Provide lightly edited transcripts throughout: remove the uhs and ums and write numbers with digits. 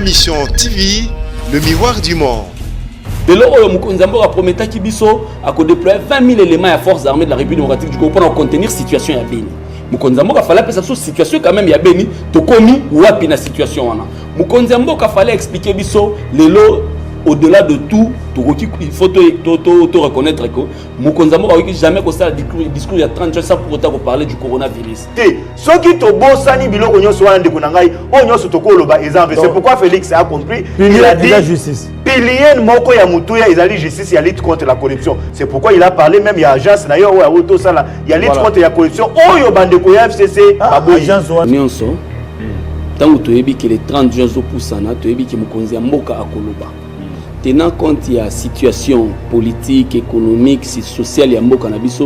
Mission TV, le miroir du monde. De l'eau, Mukonzambo a promis à Kibiso à déployer 20 000 éléments à force armée de la République démocratique du Congo pour contenir la situation à Béni. Mukonzambo a fallu que situation quand même à Béni, to komi ou à la situation. Mukonzambo a fallu expliquer Biso les lots au-delà de tout, il faut te reconnaître que Mukonzambo a jamais constaté le discours il y a 30 jours pour autant parler du coronavirus. Ceux qui te bossani biloko nyonso wana ndeko nangai o nyonso tokoloba exemple c'est pourquoi Félix a compris il a dit justice pilier moko ya mutuya ezali justice ya lutte contre la corruption c'est pourquoi il a parlé même il y a agence na yo o auto sala il y a lutte contre la corruption oyo bandeko ya FCC agence nyonso tango toyebi que les 30 jours au poussana toyebi que Mukonzambo a koloba tenant compte de la situation politique, économique, sociale et cannabis,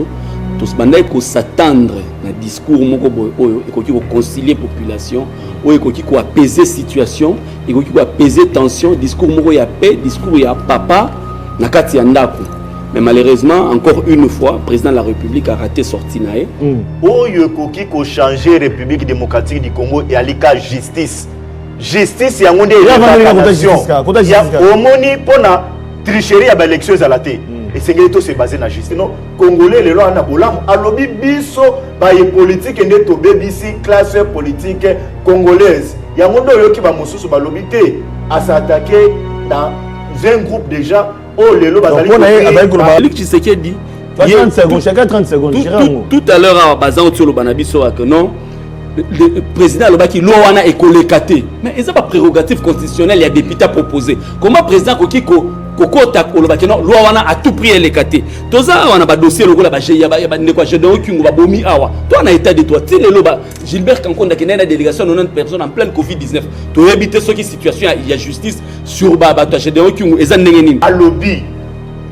tous bandai ko s'attendre na discours moko boyo et ko concilier population, ou ko apaiser situation, et ko apaiser tension, discours moko ya paix, discours ya papa na kati ya ndako. Mais malheureusement, encore une fois, le président de la République a raté sorti nae. Oyo koki ko changer République démocratique du Congo et alika justice. Justice ya ngonde ya omoni pona tricherie ya élection à la té et c'est que tout se basé na justice non congolais les lois na bolam alobi biso ba politique ende to BBC classe politique congolaise ya ngonde yo ki ba mosusu ba lobi té à s'attaquer dans un groupe déjà oh les lois bazali Luc Tshisekedi 30 secondes chacun 30 secondes tout à l'heure à bazan sur le banabiso que non le président Lobaki Loana est collecté. Mais il n'y a pas prérogative constitutionnelle, il y a des députés proposés. Comment le président Kokiko Kokota Lobaki Loana a tout pris les catés. Tout ça, on a un dossier, il y a des négociations qui ont bomi awa. Toi, on a état de toi. Tu sais, Gilbert Kankonda qui est une délégation de 90 personnes en pleine Covid-19. Tu as évité ce qui situation, il y a justice sur Baba, tu as des gens qui ont des négociations. À lobby,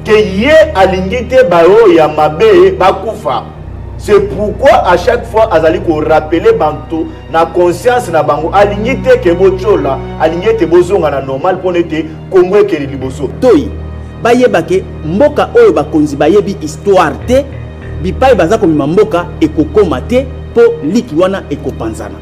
que y ait aligné Bao Yamabe Bakoufa. C'est pourquoi à chaque fois azali ko rappeler banto na conscience na bango aligné que bochola aligné te bozonga na normal pour nete Congo ke liboso toyi bayebake mboka oyo bakonzi bayebi histoire te bipai baza ko mboka ekokoma te po liki wana ekopanzana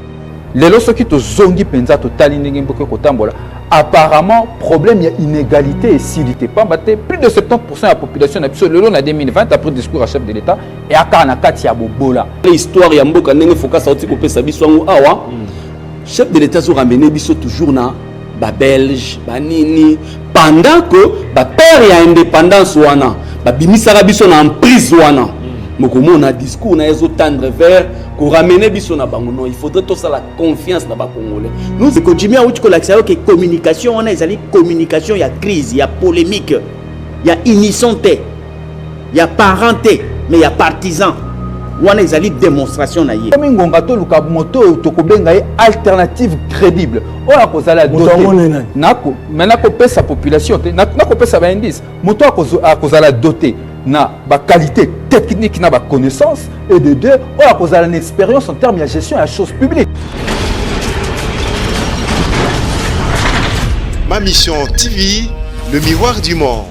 lelo soki to zongi penza totali ndenge mboka kotambola apparemment problème ya inégalité et s'ilité pas batté plus de 70% de la population absolument en 2020 après le discours à chef de l'état et à Kanakati ya bobola l'histoire ya mboka ndenge focus sauti ko pesa biso ngo awa chef de l'état zo ramener biso toujours na ba belge ba nini pendant que ba père ya indépendance wana ba bimisaka biso na emprise wana mokomona discours na ezo tendre vers pour ramener biso na bango non il faudrait tout ça la confiance na ba congolais nous continuer à utiko l'accès que communication on a ezali communication ya crise ya polémique ya innocente ya parenté mais ya partisan wana ezali démonstration na ye comme ngonga to luka moto to ko benga alternative crédible on a kozala doté nako maintenant ko pesa population nako pesa ba indice moto a kozala doté na ba qualité technique na ba connaissance et de deux on a posé une expérience en termes de gestion de la chose publique. Ma Mission TV, le miroir du monde.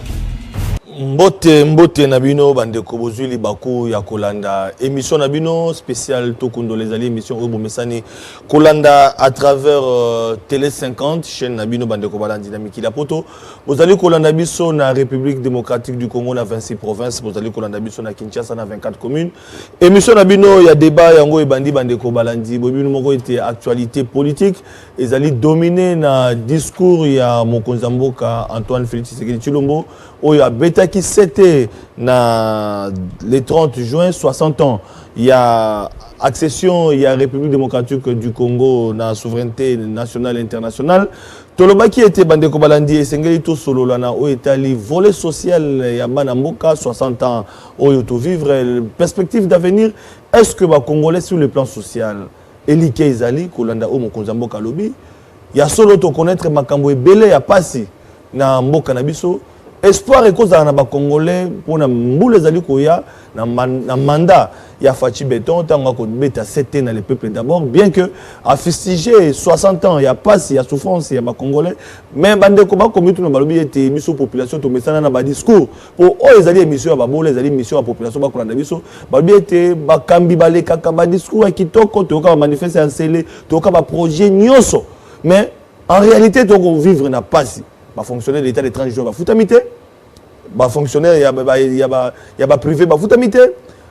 Mbote nabino bandeko bozuli baku ya kolanda émission nabino spéciale tokundo les alliés émission obo mesani kolanda à travers Télé 50 chaîne nabino bandeko balandi dynamique la poto bozali kolanda biso na République démocratique du Congo na 26 provinces bozali kolanda biso na Kinshasa na 24 communes émission nabino ya débat yango ebandi bandeko balandi bobino moko était actualité politique ezali dominé na discours ya mokonzi mboka Antoine Félix Tshisekedi Tshilombo oyo beta qui c'était le 30 juin 60 ans il y a accession il y a République démocratique du Congo na souveraineté nationale et internationale tolobaki était bandeko balandi esengeli to sololana o etali volet social ya bana mboka 60 ans oyo to vivre perspective d'avenir est-ce que ba congolais sur le plan social elike ezali kolanda o mokonzi mboka lobi ya solo to connaître makambo ebele ya pasi na mboka na biso espoir et cause na ba congolais pour na mbule zali koya na mandat ya Fachi Beton tant ko beta 7 ans le peuple d'abord bien que a fustigé 60 ans il y a pas il y a souffrance il y a ba congolais mais bande ko ba komitu na balobi ete mission population to mesana na ba discours pour o ezali émission ba bole ezali mission ya population ba kolanda biso balobi ete ba kambi bale kaka ba discours ya kitoko to ka manifester en scellé to ka ba projet nyonso mais En réalité, donc on vivre n'a pas si. Bah fonctionnaire de l'État des transitions, bah foutamité. Bah fonctionnaire, il y a privé, bah foutamité.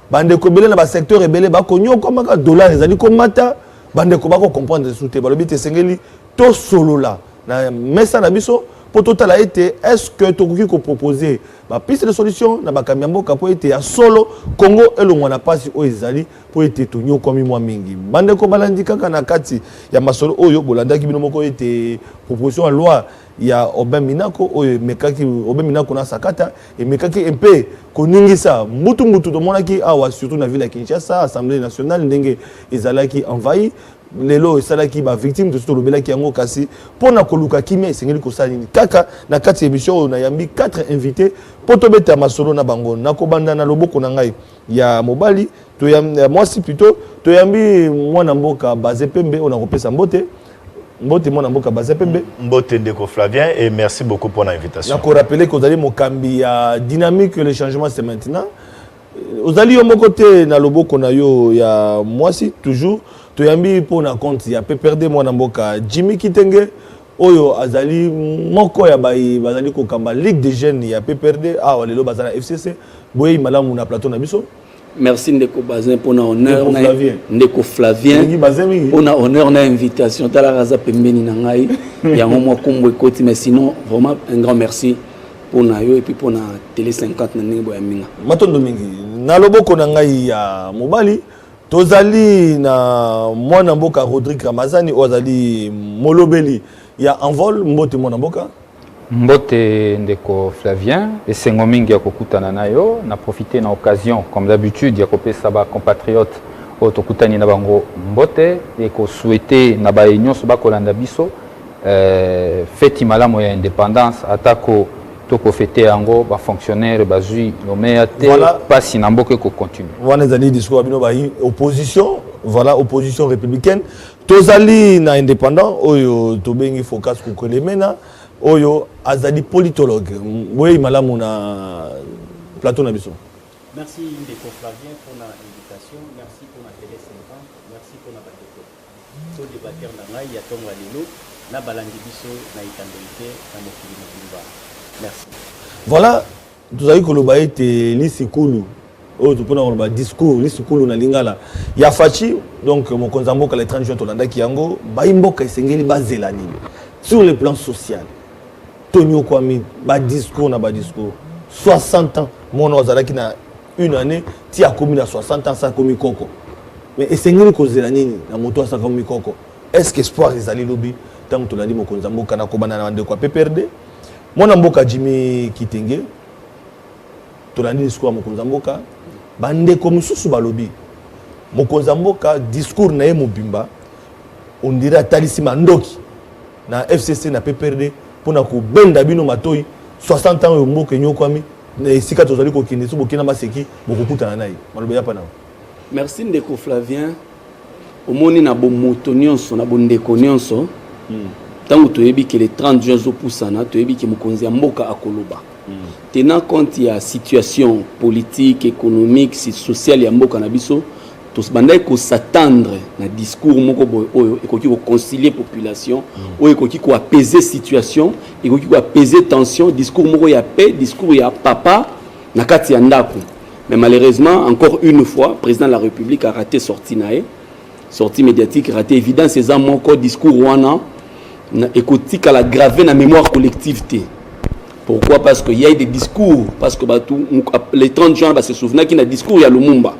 Bah ndeko belé na ba secteur ebelé ba konyo comme un dollar ezali comme mata. Bah ndeko ba ko comprendre souté. Bah le but sengeli to solo là. Na mesa na biso pour total a été est-ce que tokoki ko proposer ba piste de solution na ba kamiambo ka pour été à solo Congo et le mwana pasi o ezali pour été tonyo comme moi mingi. Bah ndeko balandi kaka na kati ya masolo oyo bolanda ki bino moko été proposition à loi il y a Obem Minako mekaki Obem Minako na sakata et mekaki un peu koningisa mutu mutu to monaki awa surtout na ville ya Kinshasa Assemblée nationale ndenge ezalaki envahi lelo esalaki ba victime de tout le qui yango kasi pona koluka kimia esengeli kosala nini kaka na kati émission na yambi 4 invités poto beta masolo na bango na kobanda na loboko na ngai ya mobali to ya mwasi plutôt to yambi mwana mboka Bazepembe on a repesa mbote mbote mwana mboka Bazepembe mbote ndeko Flavien et merci beaucoup pour l'invitation. Na ko rappeler que vous allez mokambi ya dynamique le changement c'est maintenant vous allez au mon côté na loboko na yo ya mwasi toujours toyambi pour na compte ya PPRD mwana mboka Jimmy Kitenge oyo azali moko ya bazali ko kamba Ligue des jeunes ya PPRD lelo bazana FCC boye malamu na plateau na biso. Merci Ndeko Bazin pour na honneur Ndeko Flavien pour na honneur na invitation tala raza pembeni na ngai ya ngomwa kombo ekoti mais sinon vraiment un grand merci pour na yo et puis pour na télé 50 na ningo ya minga matondo mingi na loboko na ngai ya mobali tozali na mwana mboka Rodrigue Ramazani ozali molobeli ya envol mbote mwana mboka mbote ndeko Flavien esengo mingi ya kokutana nayo na profiter na occasion comme d'habitude ya kopesa ba compatriotes otokutani na bango mbote et ko souhaiter na ba nyonso ba kolanda biso fête malamu ya indépendance atako toko fêter yango ba fonctionnaire bazui nomea te pas sinamboke ko continue wana zali discours bino ba opposition voilà opposition républicaine tozali na indépendant oyo tobengi focus ko kolemena oyo azali politologue boye malamu na plateau na biso. Merci Ndeko Flavien pour l'invitation, merci pour la télé 50, merci pour la bateau. So débatteur na ngai ya tonga lelo na balandi biso na itandolité na mokili mobimba. Merci. Voilà, tout avez koloba ete lisikulu oyo topona koloba discours lisikulu na lingala ya fachi donc mon konzamboka le 30 juin tolanda ki yango baimboka esengeli bazelani sur le plan social. Tonyo Kwame ba discours na ba discours 60 ans mon ozalaki na une année ti a commis na 60 ans ça commis koko mais esengeli kozelani na moto sa commis koko est-ce que espoir ezali lobi tant que tolandi mon konzamboka na kobana na ndeko PPRD mwana mboka Jimmy Kitenge tolandi discours mokonza mboka bandeko mususu balobi mokonza mboka discours na ye mobimba on dirait talisi mandoki na FCC na PPRD pona ko benda bino matoi 60 ans mboka nyokwami na esika tozali ko kinde so bokena maseki bokokutana nayi malobi ya pana. Merci Ndeko Flavien omoni na bomoto nyonso na bondeko nyonso tant que tu es que les 30 jours au poussana, tu es que mokonzi ya mboka akoloba. Tenant compte ya situation politique, économique, sociale ya mboka na biso, to bandai ko s'attendre na discours moko boy oyo ekoki ko concilier population, oyo ekoki ko apaiser situation, ekoki ko apaiser tension, discours moko ya paix, discours ya papa na kati ya ndako. Mais malheureusement, encore une fois, le président de la République a raté sortie nae, sortie médiatique raté évident ces hommes encore discours wana écoute qu'à la graver dans la mémoire collective. Pourquoi? Parce qu'il y a des discours, parce que les 30 gens se souviennent qu'il y a des discours, il y a le Mumba.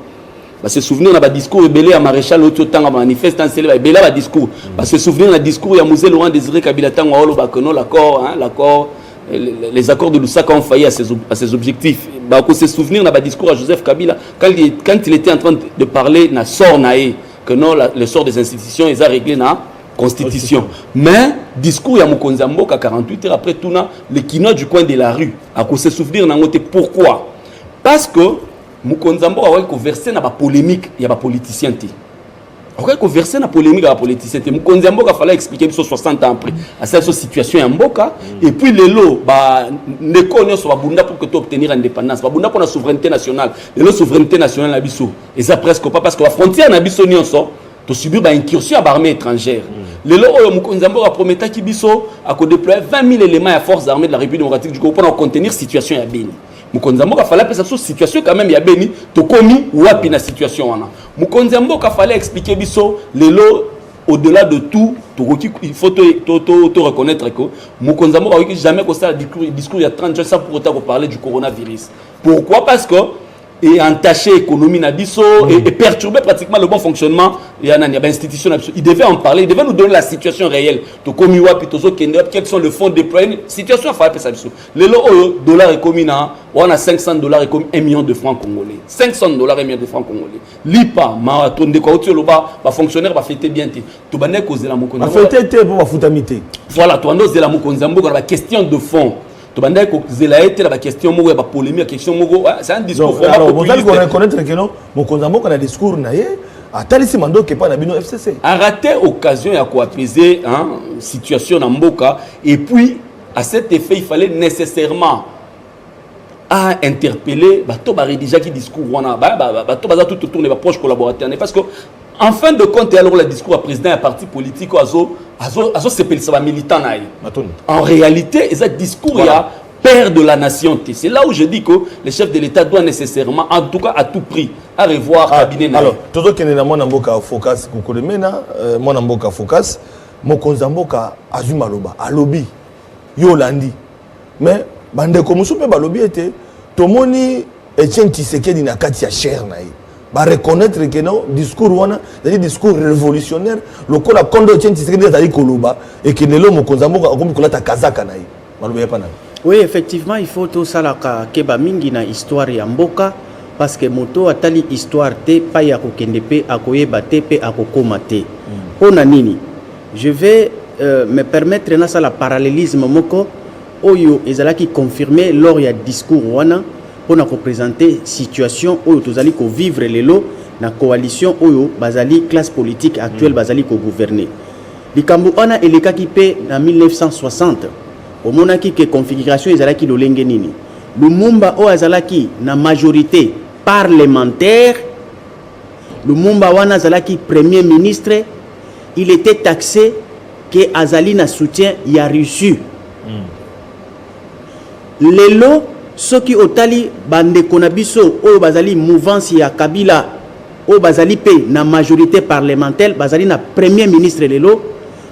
Se souvenir d'un discours belé à Maréchal l'autre temps à manifeste en célèbre belé à discours. Se souvenir d'un discours il y a Moselle Laurent Désiré Kabila Tango Olo Bakono l'accord les accords de Lusaka ont failli à ses objectifs. Se souvenir d'un discours à Joseph Kabila quand il était en train de parler na sort naé que non le sort des institutions ils a réglé na constitution. Mais discours ya mokonzi mboka 48 heures après tout le kino du coin de la rue à cause se souvenir na ngote pourquoi? Parce que mokonzi mboka a conversé na ba polémique ya ba politicien té. On a conversé na polémique ya ba politicien té. Mokonzi mboka fallait expliquer 60 ans après à cette situation ya mboka et puis lelo ba ne connaît so ba bunda pour que tu obtenir indépendance. Ba bunda pour la souveraineté nationale. Lelo souveraineté nationale na biso. Et ça presque pas parce que la frontière na biso nyonso to subir ba incursion à l'armée étrangère. Le lot Mukonzambo a promis qui biso a déployer 20 000 éléments à forces armées de la République démocratique du Congo pour contenir situation à Beni. Mukonzambo a fallu appeler ça situation quand même ya Beni to komi wapi na situation wana. Mukonzambo a fallu expliquer biso le lot au-delà de tout, il faut te reconnaître que Mukonzambo a jamais constaté le discours il y a 30 jours ça pour autant parler du coronavirus. Pourquoi? Parce que et entacher l'économie et perturber pratiquement le bon fonctionnement de l'institution. Il devait en parler, il devait nous donner la situation réelle. Quels sont les fonds déployés? Situation le dollar est commis, on a $500 et comme 1 million de francs congolais. $500 et 1 million de francs congolais. L'IPA, marathon de quoi va fonctionnaire, va fêter bien. Tu vas causer la Mukonzambo. Va fêter pour foutamité. Voilà, tu vas causer la Mukonzambo dans la question de fond. La question polémique, question c'est un discours vraiment populiste. On reconnaître que non, Mukonzambo a un discours naïe. Atalisi mando que pas na bino FCC. A raté occasion à quoi apaiser situation en Mboka et puis à cet effet il fallait nécessairement à interpeller bato ba rédiger qui discours wana bato baza tout tourner ba proche collaborateur parce que en fin de compte alors le discours à président et parti politique azo s'appelle ça militant naï. En réalité ce discours il y a père de la nation. C'est là où je dis que le chef de l'État doit nécessairement, en tout cas à tout prix, à revoir cabinet. Alors, tout ce qui est dans mon amboka focus, mon amboka focus, mon konzamboka azumaloba, alobi, yolandi. Mais bande comme soupe balobi était, tomoni Etienne Tshisekedi na kati ya cher naï. Ba reconnaître que non discours wana, c'est-à-dire discours révolutionnaire, le kola kondo Etienne Tshisekedi azali koloba et que nelo mon konzamboka comme kolata kazaka naï. Malobi pas na. Oui, effectivement, il faut tout ça keba mingi na histoire ya mboka parce que moto atali histoire te pa ya kokendepe akoyeba te pe akokoma te. Pona nini? Je vais me permettre na ça la parallélisme moko oyo ezalaki confirmé lors ya discours wana pona ko présenter situation oyo tozali ko vivre lelo na coalition oyo bazali classe politique actuelle bazali ko gouverner. Likambo wana elekaki pe na 1960. Au monaki que configuration ezalaki lolenge nini Lumumba o azalaki na majorité parlementaire Lumumba wana azalaki premier ministre il était taxé que azali na soutien ya Russie lelo soki otali bande konabiso o bazali mouvance ya Kabila o bazali pe na majorité parlementaire bazali na premier ministre lelo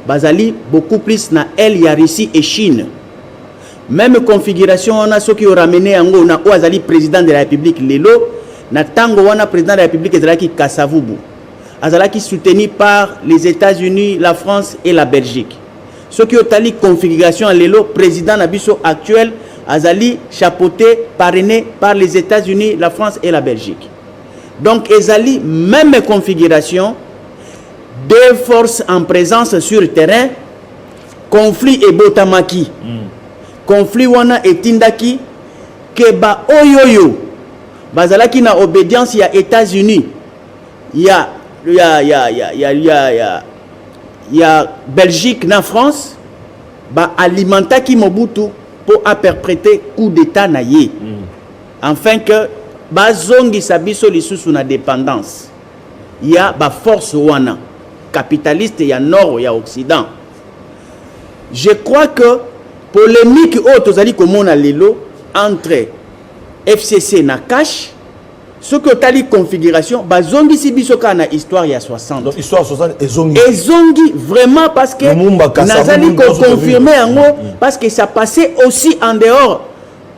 bazali beaucoup plus na el ya Russie et Chine. Même configuration on a ceux qui ont ramené yango na Ouazali président de la République lelo na tango wana président de la République ezalaki Kasavubu azalaki soutenu par les États-Unis, la France et la Belgique. Ceux qui ont tali configuration lelo président nabiso actuel azali chapeauté parrainé par les États-Unis, la France et la Belgique. Donc ezali même configuration, deux forces en présence sur le terrain, conflit et botamaki. Conflit wana etindaki ke ba oyoyo bazalaki na obédience ya États-Unis ya Belgique na France ba alimentaki Mobutu pour perpétrer coup d'état na ye afin que bazongi sabiso lisusu na dépendance ya ba force wana capitaliste ya nord ya occident. Je crois que polémique tozali komona lelo entre FCC na cash ce que tali configuration bazongi si biso ka na histoire ya 60. Donc histoire 60 ezongi vraiment parce que nazali ko confirmer yango parce que ça passait aussi en dehors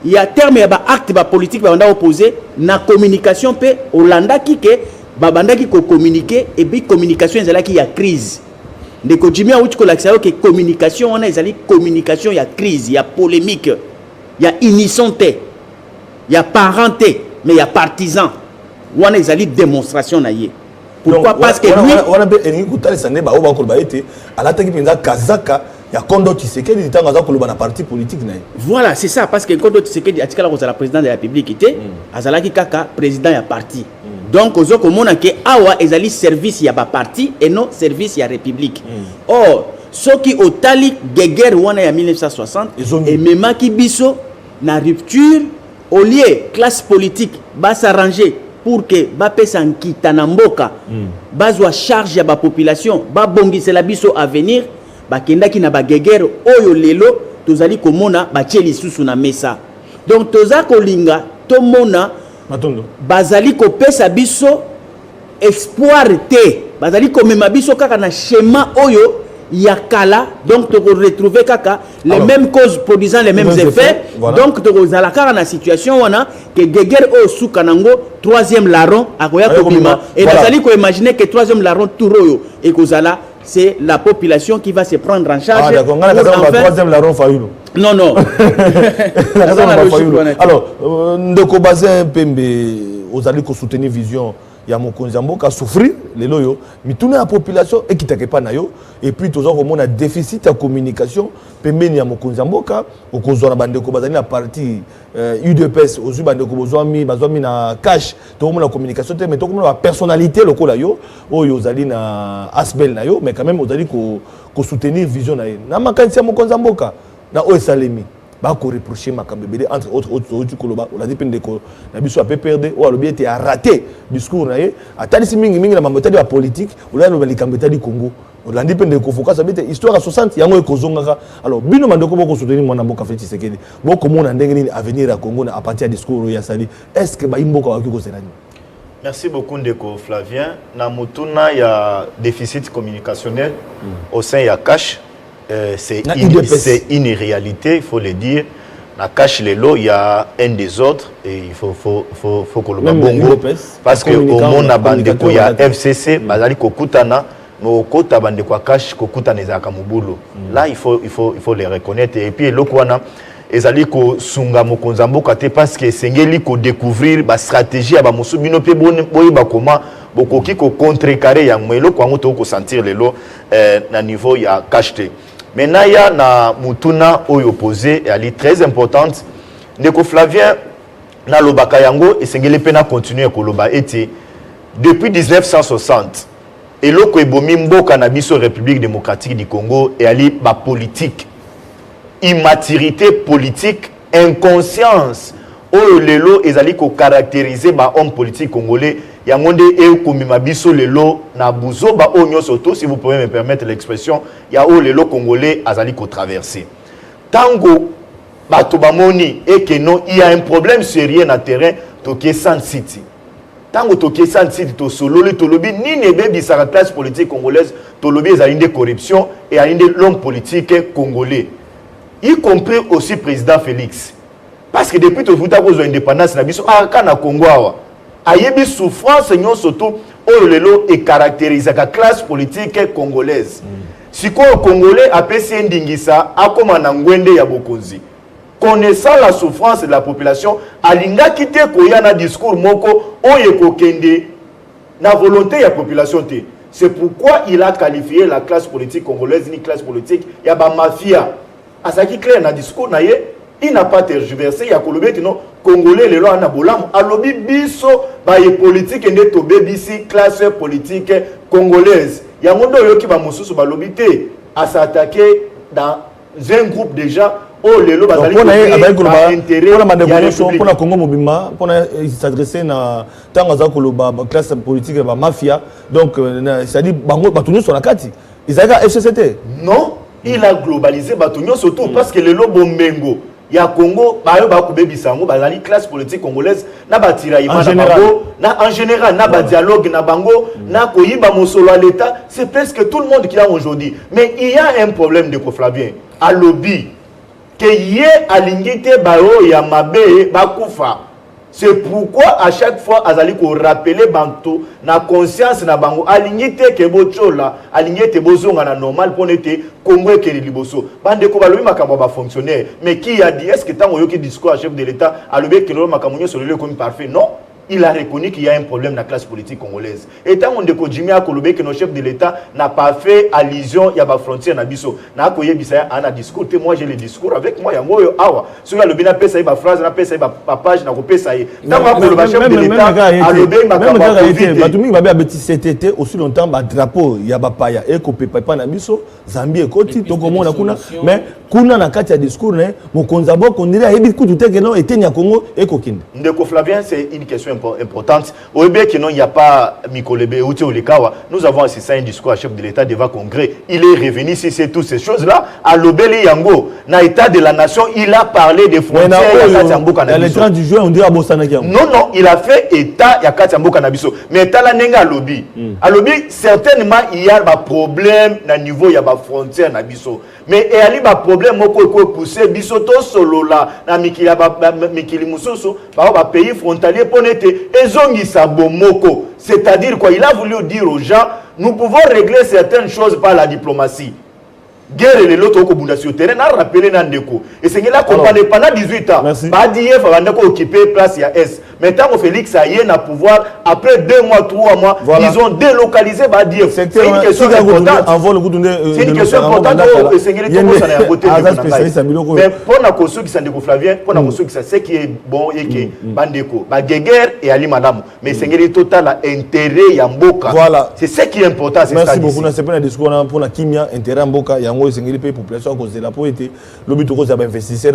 il y a terme ya ba acte ba politique ba banda opposé na communication pe Hollanda ki ke ba banda ki ko communiquer et puis communication ezalaki ya crise. Ndeko Jimmy a outiko l'accès que communication on a ezali communication ya crise, ya polémique, ya unisonté, ya parenté, mais ya partisan. On a ezali démonstration na yé. Pourquoi? Parce que lui on a be eni kutali sane ba oba ko ba été ala taki penza kazaka ya Kondo Tshisekedi ditanga za koloba na parti politique na. Voilà, c'est ça parce que Kondo Tshisekedi atikala ko la président de la République était azalaki kaka président ya parti. Donc aux autres comme on a que awa ezali service ya ba parti et non service ya république. Or ceux qui au tali guerre wana ya 1960 et même qui biso na rupture au lieu classe politique va s'arranger pour que bapesa nkita na mboka bazwa charge ya ba population ba bongisela biso avenir bakendaki na bagegere oyo lelo tozali komona batie lisusu na mesa. Donc toza kolinga tomona bazali kopesa biso espoir te, bazali komema biso kaka na schéma oyo yakala, donc tu retrouver kaka les alors, mêmes causes produisant les mêmes effets. Voilà. Donc tu la kaka na situation wana que geger o sukanango troisième larron akoya kobima et bazali ko imaginer que troisième larron turoyo et kozala c'est la population qui va se prendre en charge. Ah d'accord, on a la troisième larron Fayulu. Non non. Alors ndeko bazin pembe ozali ko soutenir vision ya mokonzi mboka souffrir lelo yo mituna la population ekitake pa na yo et puis tozo komona déficit de communication pembeni ya mokonzi mboka okozona bandeko bazali na parti UDPS ozu bandeko bozwami na cash to komona communication te mais to komona personnalité lokola yo oyo ozali na asbel na yo mais quand même ozali ko soutenir vision na ye na makanisi ya mokonzi mboka na o salemi ba ko reprocher makambe bele entre autres koloba on a dit pende ko na biso a PPRD ou alobi était a raté discours na ye atali mingi na mamotali ya politique ou là no likambe tali Congo on a dit pende ko focus abete histoire à 60 yango ekozongaka alors bino mandoko boko soutenir mwana mboka Félix Tshisekedi boko mona ndenge nini avenir ya Congo na à partir ya discours ya sali est-ce que ba imboka wa kiko selani. Merci beaucoup Ndeko Flavien na mutuna ya déficit communicationnel au sein ya cash. C'est une réalité, il faut le dire. Na cache les lots, il y a un des autres et il faut que le bongo parce que au monde bandeko il y a FCC, bazali kokutana, mais au kota bandeko cache kokutana ezaka mubulo. Là il faut les reconnaître et puis lokwana ezali ko sunga mokonza mboka te parce que sengeli ko découvrir ba stratégie ya ba musubino pe boyi ba comment bokoki ko contrecarrer ya mwelo kwa ngoto ko sentir lelo na niveau ya cache te. Maintenant, il y a na mutuna oyo opposé et elle est très importante. Ndeko Flavien na lobaka yango et sengeli pena continuer koloba ete depuis 1960 eloko ebomi mboka na biso République démocratique du Congo et ali ba politique, immaturité politique, inconscience oyo lelo ezali ko caractériser ba homme politique congolais yangonde e komima biso lelo na buzo ba onyo soto si vous pouvez me permettre l'expression ya o lelo congolais azali ko traverser tango bato bamoni et que non il y a un problème sérieux na terrain to San City tango to San City to sololi to lobi ni ne bebi sa classe politique congolaise to lobi ezali de corruption et a une l'homme politique congolais y compris aussi président Félix parce que depuis to vuta ko zo indépendance na biso kana Congo awa ayebi souffrance nyon surtout oyo lelo et caractérise la classe politique congolaise. Siko congolais apesi ndingisa akoma na ngwende ya bokonzi. Connaissant la souffrance de la population, alinga kite koya na discours moko oyo kokende na volonté ya population te. C'est pourquoi il a qualifié la classe politique congolaise ni classe politique ya ba mafia. Asaki clair na discours na ye. Il n'a pas tergiversé, il y a que non congolais les lois na bolam alobi biso ba politique ende to BBC classe politique congolaise. Il y a mondo yo ki ba mususu ba lobi te à s'attaquer dans un groupe de gens oh les lois bazali ko intérêt pour la Congo mobima pour s'adresser na tango za ko loba classe politique ba mafia donc ça dit bango batunu sur la kati izaka FCCT non il a globalisé batunyo surtout parce que les lobo mengo ya Congo bayo ba ko bebisango bazali classe politique congolaise na batira ima na bango na en général na ba dialogue na bango na ko yiba mosolo à l'état c'est presque tout le monde qui a aujourd'hui mais il y a un problème de Flavien à lobby que yé alingité bayo ya mabe ba kufa. C'est pourquoi à chaque fois azali ko rappeler banto na conscience na bango alignité ke bochola alignité bozonga na normal pour nete Congo ke liboso bande ko balobi makambo ba fonctionnaire mais qui a dit est-ce que tango yoki discours à chef de l'état alobi ke lo makambo sur le comme parfait non il a reconnu qu'il y a un problème dans la classe politique congolaise. Et tant qu'on découvre Jimmy Akolobé que nos chefs de l'État n'a pas fait allusion, il y a pas frontière na biso. Na koye bisa ana discours. Moi j'ai le discours avec moi. Il y a moi awa. Si le bina pesa iba phrase, na pesa iba page, na ko pesa yi. Tant qu'on le chef de l'État alobé makamba vite. Batumi ba beti CTT aussi longtemps ba drapeau ya ba paya et ko pepa pa na biso Zambie ekoti to komona kuna mais kuna na kati ya discours ne mokonza boko ndira yebi kutu teke no etenya Congo ekokinde. Ndeko Flavien c'est une question importante. Au Québec, il n'y a pas Mikolebe ou Olekawa. Nous avons assisté à un discours à chef de l'État devant Congrès. Il est revenu sur toutes ces choses-là. À l'Obeli Yango, dans l'état de la nation, il a parlé des frontières. Dans le 30 juin, on dit à Bossana. Non, il a fait état à Katambo Canabiso. Mais état là n'est pas à lobby. À lobby, certainement, il y a un problème à niveau, il y a des frontières Nabiso. Mais il y a un problème qui est poussé, Bisoto solo là, na Mikili Moussoso, par pays frontalier pour n'être Ezongi Sabomoko. C'est-à-dire quoi, il a voulu dire aux gens, nous pouvons régler certaines choses par la diplomatie. Guerre et l'autre au Bunda sur terrain, a rappelé Nandeko. Et c'est là qu'on parle pendant 18 ans. Badiev va occuper place à S. Maintenant, Félix Aye n'a pouvoir, après 2 mois, 3 mois, ils ont délocalisé Badiev. C'est une question importante. C'est une question importante. Mais pour la cause qui s'en découvre Flavien, pour la cause qui c'est qui est bon et qui est Bandeko, Guerre et Ali Madame. Mais c'est un total intérêt Yamboka. Voilà. C'est ce qui est important. Merci beaucoup. C'est pas un discours pour la Kimia, intérêt Yamboka. Population à cause de la poété, l'objet de cause investisseur,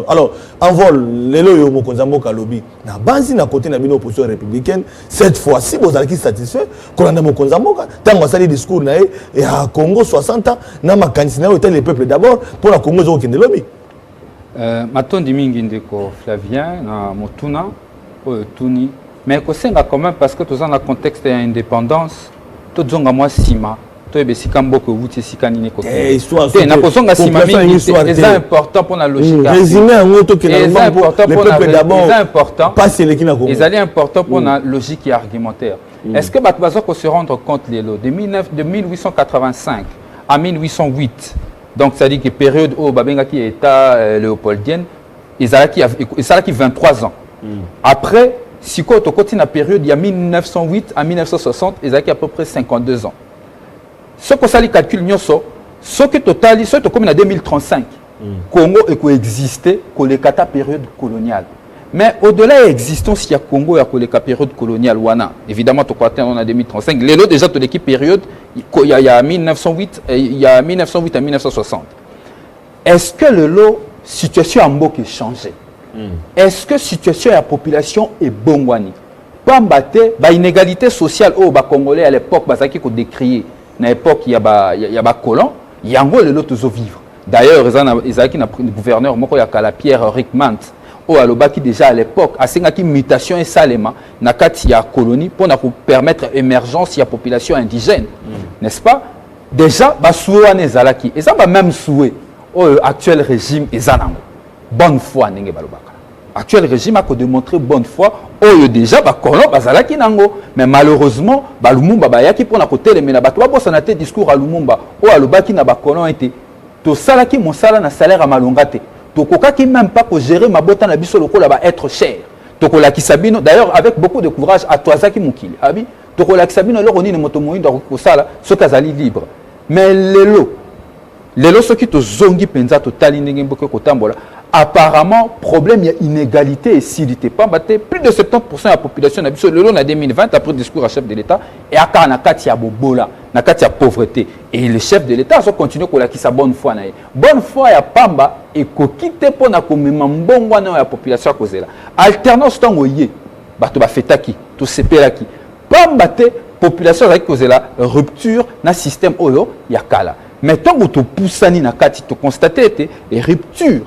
alors, en vol, les loyaux Mokonzamboka lobby, na base na côté na bino opposition républicaine, cette fois-ci, vous allez satisfait, qu'on a Mokonzamboka, tant que ça les discours na et à Congo 60 ans, na ma candidat était le peuple d'abord, pour la Congo zo kende lobby. Maton dimingi ndeko Flavien na Motuna, Tuni, mais que c'est quand même parce que tous en a contexte d'indépendance, tout zonga moi sima. C'est important pour la logique. C'est important pour la logique argumentaire. Est-ce que vous se rendre compte de 1885 à 1808, donc c'est-à-dire que période où Babenga qui est état léopoldienne, ils ont 23 ans. Après, si on continue la période, il y a 1908 à 1960, ils ont à peu près 52 ans. Ce que ça calcule, ce que total, ce que comme en 2035, Congo est coexisté pour les 4 périodes coloniales. Mais au-delà de l'existence, il y a Congo et la période coloniale. Évidemment, on a 2035. Les lots déjà de l'équipe période, il y a 1908, il y a 1908 à 1960. Est-ce que le lot situation en Mboka est changé? Est-ce que la situation de la population est bonne? Pas battre, l'inégalité sociale au Congolais à l'époque, qui a décrié. À l'époque, il y a des colons, il y a l'autre vivre. D'ailleurs, il y a un gouverneur, Pierre Rickmant, qui déjà à l'époque, a une mutation et salema, dans la colonie pour permettre l'émergence de la population indigène. N'est-ce pas? Déjà, et ça va même souhait l'actuel régime est bonne foi. Actuel régime a démontré bonne foi. Déjà, mais malheureusement, Lumumba bayaki pour na côté les menabato ba discours à Lumumba à lobaki na ba colon était to salaki mon salaire na salaire à malongate to kokaki même pas pour gérer ma bota na biso lokola ba être cher to kolaki sabino d'ailleurs avec beaucoup de courage à toazaki mukili abi to kolaki sabino leur oni ne moto moindo ko sala ce kazali libre mais lelo ce qui to zongi penza to tali ndenge mboke kotambola. Apparemment, problème, il y a inégalité et s'ilité. Plus de 70% de la population en 2020, après le discours à chef de l'État, et à Kanakatia Bobola, Nakatia pauvreté. Et le chef de l'État a continué avec sa bonne foi. Bonne foi, il y a Pamba et Kokite pour la population à cause de la alternance, tant que y est, Fetaki, tout Sepelaki. Pamba, population à cause de la rupture dans le système Oyo, il y a Kala. Mais tant que tu pousses Nakati, tu constates les ruptures.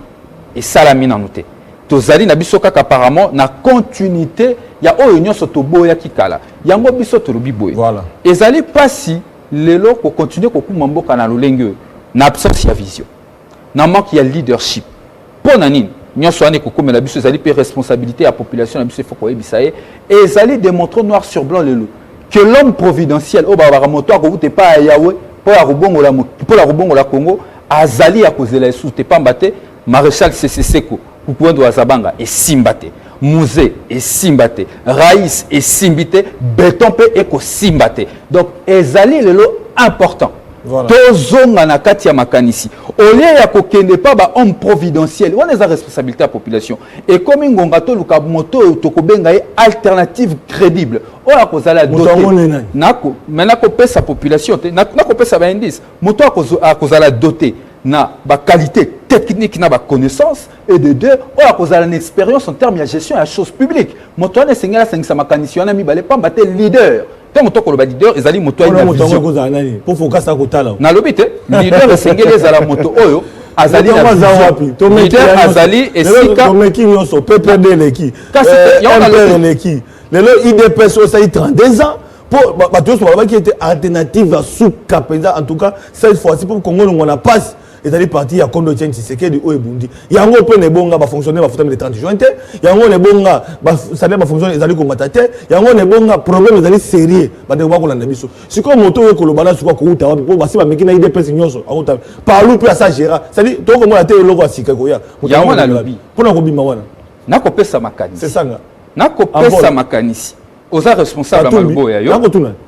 Et ça la mine en noté. Tozali na biso kaka apparemment na continuité ya oyo nyonso to boya kikala. Yango biso to lobi boy. Voilà. Ezali pas si lelo ko continuer ko kuma mboka na lolenge na absence ya vision. Na manque ya leadership. Pona nini nyonso ane ko komela biso ezali pe responsabilité ya population na biso faut ko yebisa et ezali démontrer noir sur blanc lelo que l'homme providentiel o ba moto ko vute pas Yahweh pour la rubongo la Congo azali a cause la sous te pas mbaté Maréchal Seko, Kukuendo Azabanga et Simbate, Musée et Simbate, Raïs et Simbite, Béton et Simbate. Donc, ezali le lot important. Tozonga na kati ya makanisi. Au lieu ya kokende pas ba homme providentiel, on a la responsabilité à la population. Et comme ngonga to luka moto tokobenga alternative crédible. On a kozala doté. Nako, maintenant ko pesa population, nako pesa ba indice. Moto a kozala doté na ba qualité technique na ba connaissance et de deux oyo akozala na expérience en termes de gestion ya chose publique moto wana esengeli asangisa makanisi wana mibale pamba te leader ntango tokoloba leader ezali moto ayina vision pour focus akotala nalobi te leader esengeli ezala moto oyo azali na vision leader azali esika tomeki nyonso PPD eleki MPR eleki lelo IDPS osali 32 ans pour bato nyonso balobaki ete alternative asuka mpenza en tout cas cette fois-ci pour Congo longo na passe ezali parti ya Kondo Tien Tshisekedi oyo ebundi yango mpe na ebonga bafonctionnaire bafutami le 30 juin te yango na ebonga basalaire bafonctionnaire ezali kongata te yango na ebonga problème ezali sérieux bandeko bakolanda biso sikoyo moto oyo ekoloba na sikoyo kouta wapi mpo basi bameki na IDPS nyonso akouta parlu mpe asa gérant c'est-à-dire tokomona te eloko ya sika koya yango na lobi mpona kobima wana nakopesa makanisi c'est ça nga nakopesa makanisi oza responsable malbo ya yo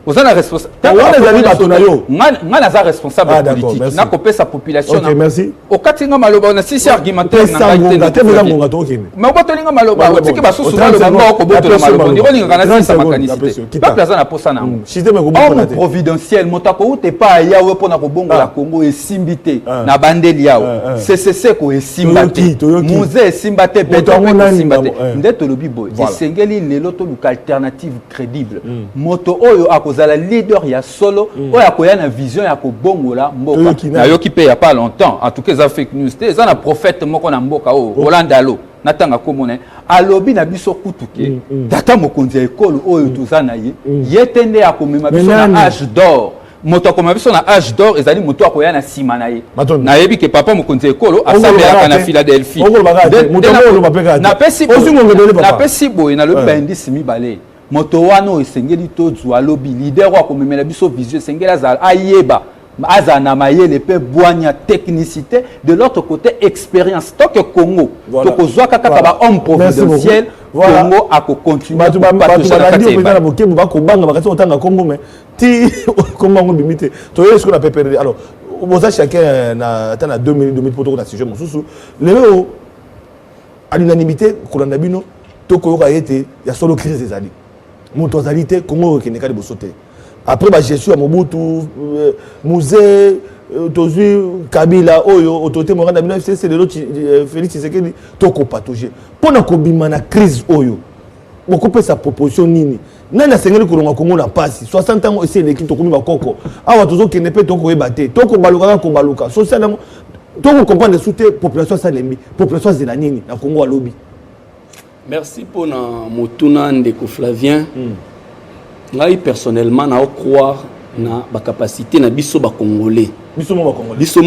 oza na responsable wana ezali bato na yo nga naza responsable politique nakopesa population na okati nga maloba na sisi argumentaire na ngai te ngonga tokende mais obotolinga maloba otiki basusu maloba ngo okobotola maloba ndikolinga na sisi makanisi te peuple aza na posa na homme providentiel moto akouta epa ayawe mpona kobongola Congo esimbi te na bandeli yawo CCC ko esimba te muze esimba te beto esimba te nde tolobi boye esengeli lelo toluka alternative crédible moto oyo akozala leader ya solo oyo akoya na vision ya kobongola mboka na yoki pe ya pas longtemps en tout cas ça fake news te ça na prophète moko na mboka o Rolandalo natanga komona alobi na biso kutuke tata mokonzi ya ekolo oyo tozana ye yetende ya komema biso na âge d'or moto akoma biso na âge d'or ezali moto akoya na sima na ye nayebi ke papa mokonzi ekolo asambelaka na Philadelphie napesi boye nalobi baindisi mibale moto wana oyo esengeli tozwa alobi leader oyo akomemela biso vision esengeli azala ayeba azala na mayele mpe bwanya technicité de l'autre côté expérience toke Congo tokozwa kaka ba homme providentiel Congo akocontinue na bokebu bakobanga bakati otanga Congo mais ti Congo ngo bimite toyo ce qu'on appelle PPRD alors boza chacun na atana 2 minutes pour toko na sujet mosusu lelo à l'unanimité kolanda bino tokoyoka yete ya solo crise ezali moto azali te Congo keneka liboso te après ba gestion ya Mobutu musée tozui Kabila oyo autorité morale na bino c'est le Félix Tshisekedi toko patoger pona kobima na crise oyo boko sa proposition nini nani asengeli kolonga Congo na pasi 60 ans essayer l'équipe tokomi bakoko awa tozo kene pe toko yebate toko baluka ko baluka social nango toko comprendre soute population salembi population zela nini na Congo a lobby. Merci pour na motuna ndeko Flavien. Ngai personnellement na croire na ba capacité na biso ba congolais. Biso mo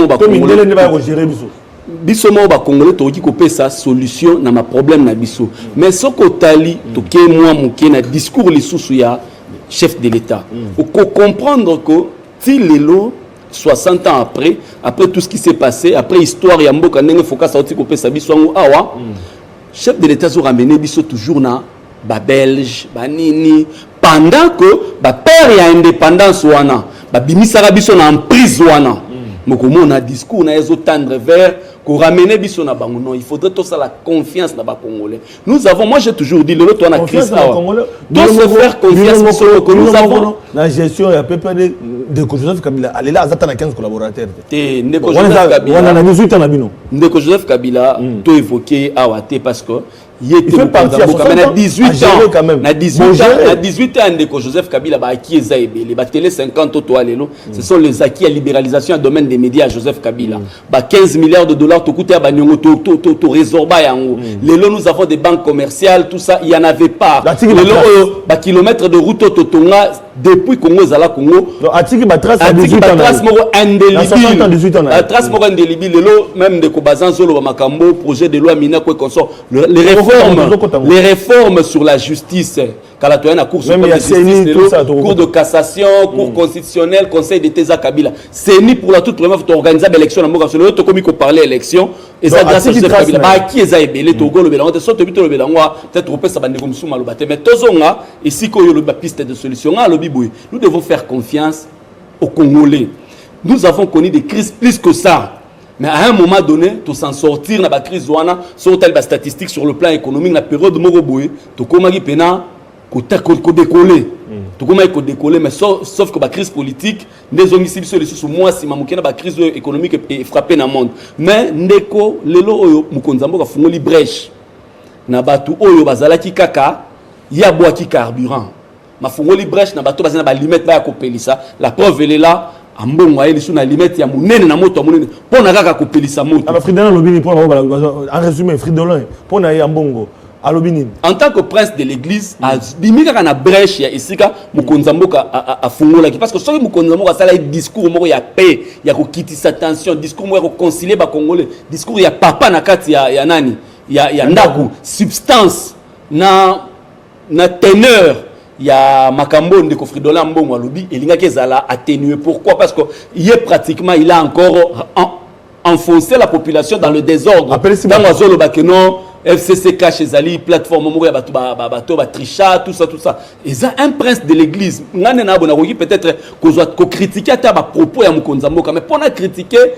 ba congolais ne ba gérer biso. Biso mo ba congolais to ki kopesa solution na ma problème na biso. Mais soko tali to ke moi moké na discours lisusu ya chef de l'État. Faut comprendre que ti lelo 60 ans après tout ce qui s'est passé, après histoire ya mboka ndenge focus auti kopesa biso ngo awa. Chef de l'État a ramené biso toujours na ba belge ba nini pendant que ba père ya indépendance wana ba bimisaka biso na emprise wana moko na discours na ezo tendre vers ko ramener biso na bango non il faudrait tout ça la confiance na ba congolais nous avons moi j'ai toujours dit le lot on a crise là doit se faire confiance sur que nous avons la gestion ya PPD de Joseph Kabila allez là azata na 15 collaborateurs te ndeko Joseph Kabila on a 18 ans na bino ndeko Joseph Kabila to évoquer awate parce que il était parti à 18 ans quand même. Na 18 ans ndeko Joseph Kabila ba acquis ezabeli ba télé 50 to alelo ce sont les acquis à libéralisation du domaine des médias Joseph Kabila ba 15 milliards de dollars to coûter ba nyongo to résorba yango lelo nous avons des banques commerciales tout ça il y en avait pas lelo ba kilomètres de route to tonga depuis Congo zala Congo atiki ba trace à 18 ans trace moko indélébile trace moko indélébile lelo même de ko bazan zolo ba makambo projet de loi mina ko consort les réformes sur la justice quand la toyenne a cour suprême de justice cour de cassation cour constitutionnelle conseil d'État Kabila c'est ni pour la toute première fois organiser l'élection dans le monde to komi ko parler élection et ça grâce à Joseph Kabila ba qui eza ebele to go le belango te soto bito le belango peut-être repesa bande comme souma lobate mais tozonga ici ko yo le piste de solution a lobi boy nous devons faire confiance aux Congolais nous avons connu des crises plus que ça. Mais à un moment donné, tu s'en sortir dans la crise, sur telle statistique sur le plan économique, la période de Moroboé, tu commences à décoller. tokoma eko décoller mais sauf que la crise politique ndezongisi biso lisusu moi si mamukena ba crise économique et frappé na monde mais ndeko lelo oyo mukonzi mboka fungoli brèche na batu oyo bazalaki kaka ya boaki carburant mafungoli brèche na bato bazana ba limite ba kopelisa la preuve elle est là ambongo aye lisu na limite ya munene na moto munene pona kaka kopelisa moto alors Fridolin lobini pour en résumé Fridolin pona ya ambongo alobini en tant que prince de l'église bimika kana brèche ya isika mukonzi mboka afungola parce que soki mukonzi mboka sala discours moko ya paix ya kokitisa tension discours moko ya concilier ba congolais discours ya papa na kati ya nani ya ndaku substance na teneur ya makambo ndeko Fridolin mbongo alobi elingaki ezala atténué pourquoi parce que il est pratiquement il a encore enfoncé la population dans le désordre dans azolo bakeno FCC cache ezali plateforme moko ya bato ba tricha tout ça et ça un prince de l'église ngane na bona koki peut-être ko critiquer ta ba propos ya mukonza mboka mais pona critiquer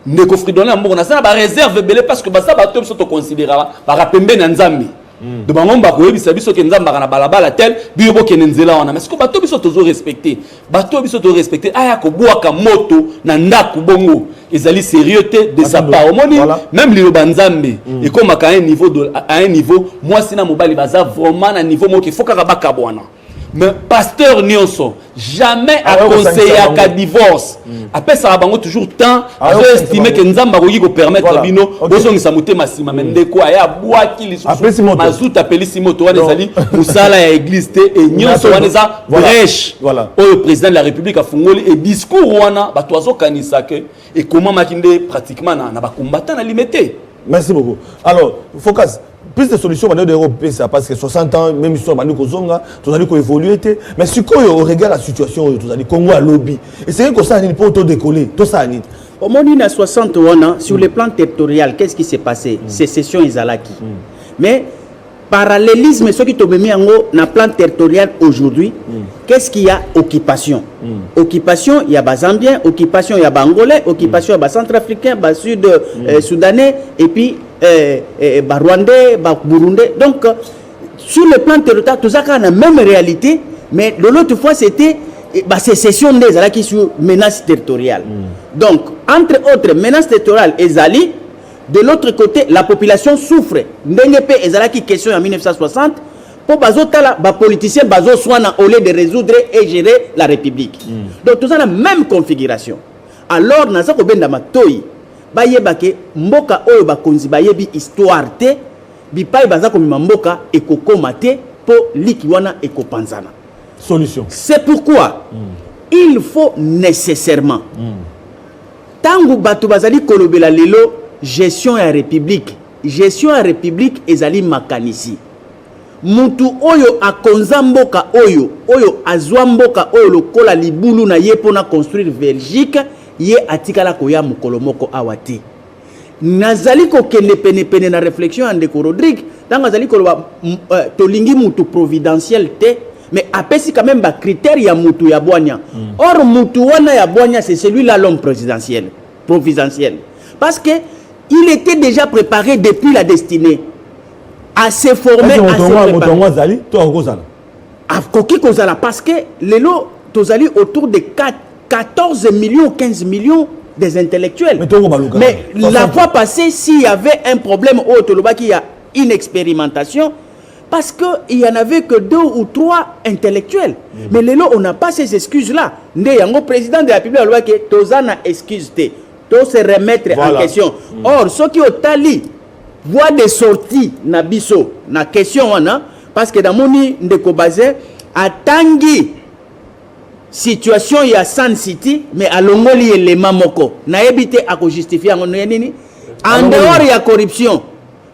ndeko Fridolin mbongo na ça ba réserve belé parce que ça bato biso to considérer ba rapembe na nzambe de bango ba koyebisa biso ke nzamba kana balabala tel biyo bokene nzela wana mais ce que bato biso tozo respecter bato biso to respecter aya ko boaka moto na ndaku bongo ezali sérieuxté de sa part omoni même lilo banzambe et comme à un niveau moi sina mobali baza vraiment na niveau mo ki faut kaka bakabwana mais pasteur nyonso jamais a conseillé à divorce après ça bango toujours temps a estimé que nzamba ko yiko permettre bino bozongisa motema sima mendeko aya bwaki lisusu mazuta pelisi moto wana ezali musala ya église te et nyonso wana za brèche au président de la république a fungoli et discours wana bato azokanisa ke et comment makinde pratiquement na ba combattant na limité. Merci beaucoup. Alors focus plus de solutions maintenant d'Europe ça parce que 60 ans même histoire manu kozonga tout allait ko évoluer mais si quoi au regard la situation tout allait Congo à lobby et c'est que ça ni pour auto décoller tout ça ni au moins il y a 60 ans sur le plan territorial qu'est-ce qui s'est passé sécession izalaki mais parallélisme ce qui te met en haut na plan territorial aujourd'hui qu'est-ce qu'il y a occupation occupation il y a bas zambien occupation il y a bangolais occupation il y a bas centrafricain bas sud soudanais et puis rwandais burundais donc sur le plan territorial tout ça a la même réalité mais de l'autre fois c'était sécession des qui sur menace territoriale donc entre autres menace territoriale et zali de l'autre côté la population souffre ndengepe ezalaki question en 1960 pour bazotala ba politiciens bazo soina au lieu de résoudre et gérer la république donc tout ça la même configuration alors naza ko benda matoi bayebake mboka oyo bakonzi bayebi histoire te bipai baza ko mboka ekokoma te po liki wana ekopanzana solution c'est pourquoi il faut nécessairement tangu batu bazali kolobela lelo gestion à république ezali makanisi mutu oyo akonza mboka oyo azwa mboka oyo lokola libulu na ye pona construire Belgique ye atikala koya mukolo moko awati nazali ko kende pene na réflexion ande ko Rodrigue dans azali ko tolingi mutu providentiel te mais apesi quand même ba critère ya mutu ya bwanya or mutu wana ya bwanya c'est celui-là l'homme providentiel parce que il était déjà préparé depuis la destinée à se former, à se préparer. Parce que les lots, tozali autour de 14 millions, 15 millions des intellectuels. Mais la fois passée, s'il y avait un problème au Tolobaki, il y a une expérimentation, parce qu'il n'y en avait que 2 ou 3 intellectuels. Mais les lots, on n'a pas ces excuses-là. Le président de la République, tozana excuse te. Tout se remettre en question. Or, ceux qui ont tali voient des sorties na biso na question wana parce que dans mon ndeko basé à tangi situation ya Sun City mais à longoli élément moko na ebité à ko justifier en nini en dehors ya corruption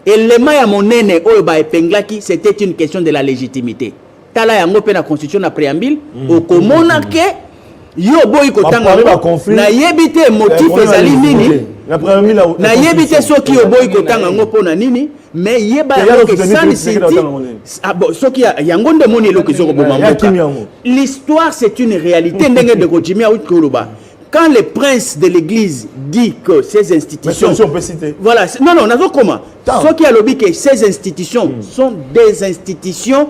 élément ya monene oyo ba epenglaki c'était une question de la légitimité tala yango pe na constitution na préambule au komona ke yo boy ko tanga na yebite motif ezali nini na yebite soki yo boy ko tanga ngopo na nini mais yeba que Sun City soki yango nde moni eloko ezoko boma l'histoire c'est une réalité ndenge de Kojimia ou Koloba quand le prince de l'église dit que ces institutions voilà non nazo comment soki alobi que ces institutions sont des institutions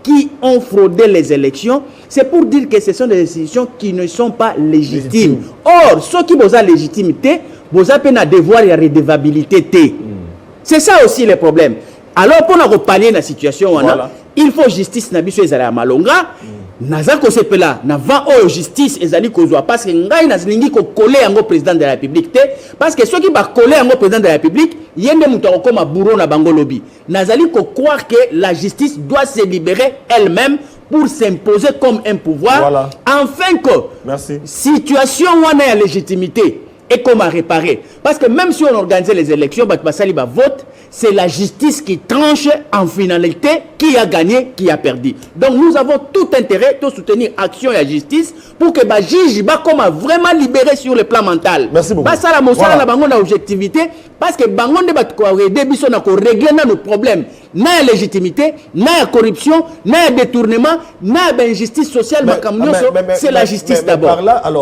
qui ont fraudé les élections, c'est pour dire que ce sont des institutions qui ne sont pas légitimes. Or, ceux qui ont la légitimité, vous avez un devoir de redevabilité. C'est ça aussi le problème. Alors, pour nous parler de la situation, voilà. Il faut justice na biso ezala malonga. Naza ko sepela na vent o justice ezali kozwa parce que ngai nazilingi ko coller yango président de la République parce que ceux qui ba coller yango président de la République yende muto akoma bourreau na bango lobby. Nazali ko croire que la justice doit se libérer elle-même pour s'imposer comme un pouvoir afin que situation wana ya légitimité et comment réparer. Parce que même si on organisait les élections, vote, c'est la justice qui tranche en finalité qui a gagné, qui a perdu. Donc nous avons tout intérêt de soutenir l'action et la justice pour que le juge comment vraiment libérer sur le plan mental. Merci beaucoup. Ça la objectivité parce que bangon de régler nos problèmes. Na légitimité, na corruption, na détournement, na injustice sociale, c'est la justice d'abord.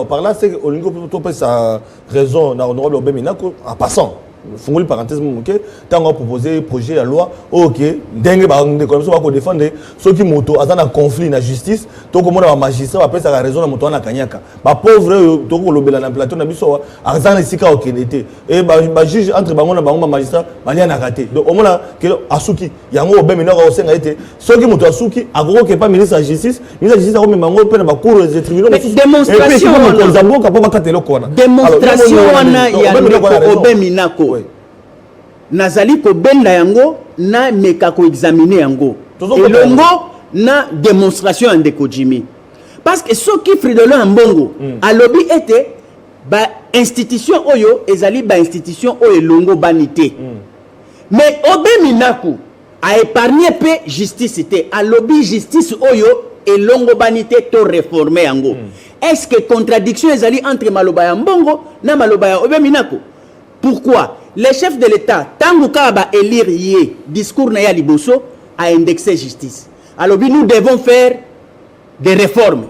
Par là, c'est que sa raison, honorable Obeminako, en passant. Fungoli parenthèse ok tant on proposé projet de loi ok dengue ba commission va défendre ceux qui moto azana conflit na justice to ko mona magistrat après ça raison na moto na kanyaka ba pauvre to ko lobela na plateau na biso azana sika okenete et ba juge entre bango na bango magistrat bali na raté donc au mona que asuki yango obemina ko senga été ceux qui moto asuki agoko ke pas ministre de la justice ko membango pe na ba cour des tribunaux démonstration wana ya obemina ko nazali ko benda yango na meka ko examiner yango elongo na démonstration en Ndeko Jimmy parce que ceux qui fridolent en bongo a lobby était ba institution oyo ezali ba institution oyo elongo banité mais Obeminaku a épargné pe justice était a lobby justice oyo elongo banité to réformer yango est-ce que contradiction ezali entre maloba ya mbongo na maloba ya Obeminaku? Pourquoi? Les chefs de l'État, tant que élire yé, discours na ya liboso, a indexé justice. Alors nous devons faire des réformes.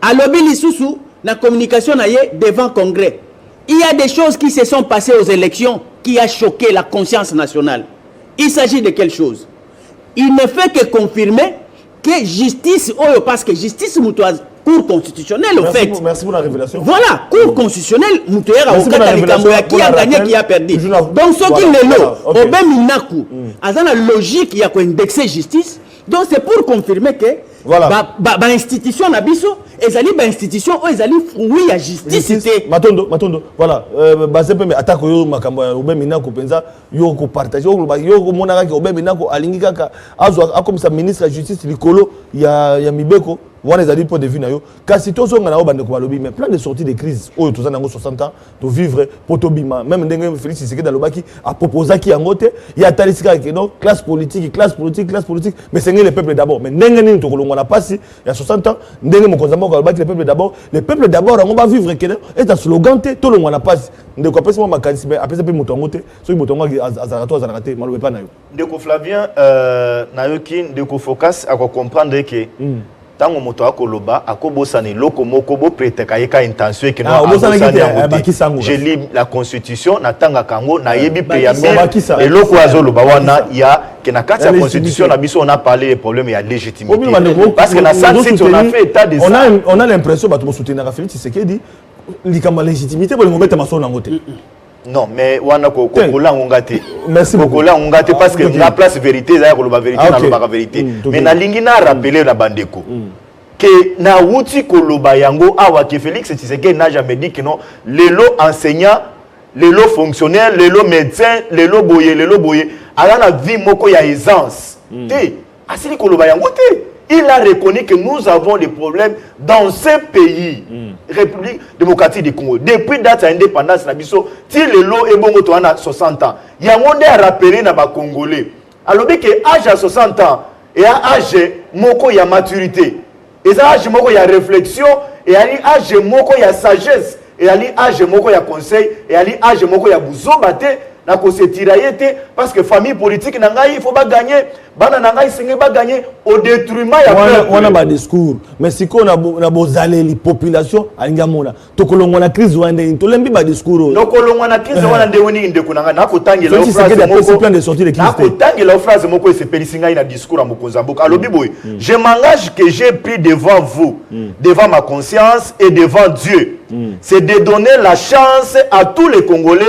Alors l'issoussou, la communication na yé devant Congrès. Il y a des choses qui se sont passées aux élections qui a choqué la conscience nationale. Il s'agit de quelle chose? Il ne fait que confirmer que justice, parce que justice moutoise, Cour constitutionnelle, au fait. Merci pour la révélation. Voilà, Cour constitutionnelle, qui a gagné, qui a perdu. Donc, ce qui est là, Obeminaku, à la logique, il y a quoi indexer justice. Donc, c'est pour confirmer que l'institution Nabiso, ezali ba institution o ezali oui ya justice. Matondo, voilà. Basé pe attaque yo makambo ya Obeminaku penza yo ko partager yo ko monaka ke Obeminaku alingi kaka azwa akomisa ministre de la justice likolo ya mibeko. Wana ezali point de vue na yo kasi to zonga na obande ko balobi mais plan de sortie de crise oyo tozana ngo 60 ans to vivre potobima même ndenge Félix Tshisekedi alobaki a proposé ki yangote ya talisika ke no classe politique mais c'est le peuple d'abord mais ndenge nini to kolongwa na pasi ya 60 ans ndenge mokonza moko alobaki le peuple d'abord on va vivre ke et un slogan te to longwa na pasi ndeko apesi mo makanisi mais apesi pe moto ngote so moto ngo azara te malobe pa na yo ndeko Flavien na yo ki ndeko focus a comprendre que tango moto akoloba akobosana loko moko bo preteka yeka intention ke no je lis la constitution na tanga kango na yebi préambule et loko azoloba wana ya que na kati ya constitution na biso on a parlé des problèmes ya légitimité parce que na ça si on a fait état des on a l'impression bato soutenir Félix Tshisekedi likama légitimité bo ngometa maso na ngote. Non, mais wana ko kola ngongate. Merci beaucoup. Kola ngongate parce que la place vérité za koloba vérité na loba vérité. Mais na lingi na rappeler na bandeko que na wuti koloba yango awa ke Félix Tshisekedi n'a jamais dit que non lelo enseignant, lelo fonctionnaire, lelo médecin, lelo boye ala na vie moko ya aisance. Té asili koloba yango té. Il a reconnu que nous avons des problèmes dans ce pays, République démocratique du Congo. Depuis date de l'indépendance, si le lot est bon, 60 ans, il y a un monde à rappeler dans les Congolais. Alors, que l'âge à 60 ans, et à l'âge moko ya maturité, et à l'âge moko ya réflexion, et à l'âge moko ya sagesse, et à l'âge moko ya conseil, et à l'âge moko ya bouzobate, na ko se tirailler parce que famille politique na ngai il faut pas gagner bana na ngai senge ba gagner au détriment ya peuple. On a ba discours mais siko na bozale li population alinga mona tokolongwa na crise wande tolembi ba discours no kolongwa na crise wana nde woni ndeko na ngai na ko tangela plan de sortie de crise na ko tangela phrase moko se pelisinga ina discours à mokonza mboka alobi boy je m'engage que j'ai pris devant vous devant ma conscience et devant Dieu c'est de donner la chance à tous les Congolais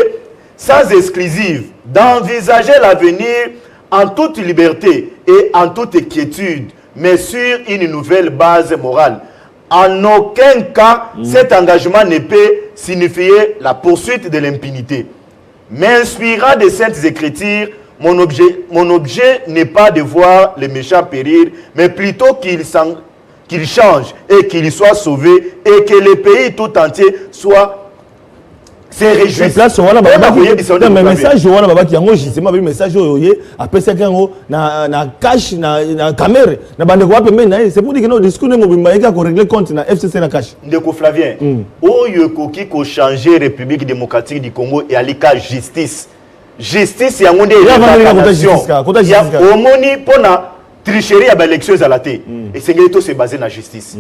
sans exclusive d'envisager l'avenir en toute liberté et en toute quiétude, mais sur une nouvelle base morale. En aucun cas, cet engagement ne peut signifier la poursuite de l'impunité. M'inspirant des Saintes Écritures, mon objet n'est pas de voir les méchants périr, mais plutôt qu'ils changent et qu'ils soient sauvés et que le pays tout entier soit c'est réjouissant. Les places voilà mais message voilà baba qui yango justement le message oyoye après ça kango na cash na caméra na bande ko apembe na c'est pour dire que no discours ngo bimba eka ko régler compte na FCC na cash ndeko Flavien oyo koki ko changer République démocratique du Congo et alika justice yango nde ya omoni pona tricherie à l'élection à la thé et c'est que tout se basé na justice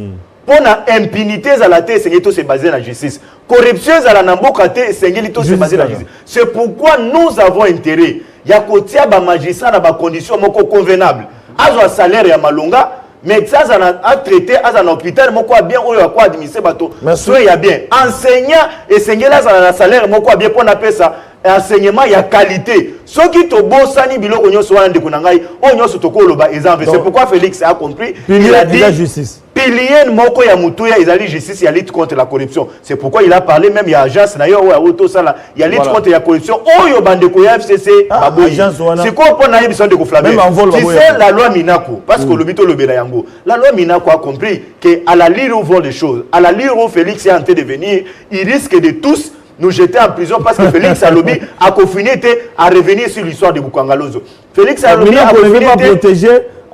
pour la impunité à la thé c'est que tout se basé na justice corruption à la namboka thé c'est que tout se basé na justice c'est pourquoi nous avons intérêt ya kotia ba magistrat na ba conditions moko convenable azo salaire ya malonga mais ça a traité à un hôpital moko bien ou quoi administrer bateau soit ya bien enseignant et c'est que là ça a salaire moko bien pour na pesa enseignement ya qualité ce qui to bosani biloko nyonso wana ndeko na ngai o nyonso tokoloba exemple c'est pourquoi Félix a compris il a dit justice pilier moko ya mutuya ezali justice ya lutte contre la corruption c'est pourquoi il a parlé même ya agence na yo ya auto sala ya lutte contre la corruption oyo bandeko ya FCC baboyi c'est quoi pour na yebiso ndeko Flavien tu sais la loi Minako parce que le bito lobela yango la loi Minako a compris que à la lire où vont les choses à la lire où Félix est en train de venir il risque de tous nous jeter en prison parce que Félix Alobi a confiné à revenir sur l'histoire de Bukangalozo. Félix Alobi a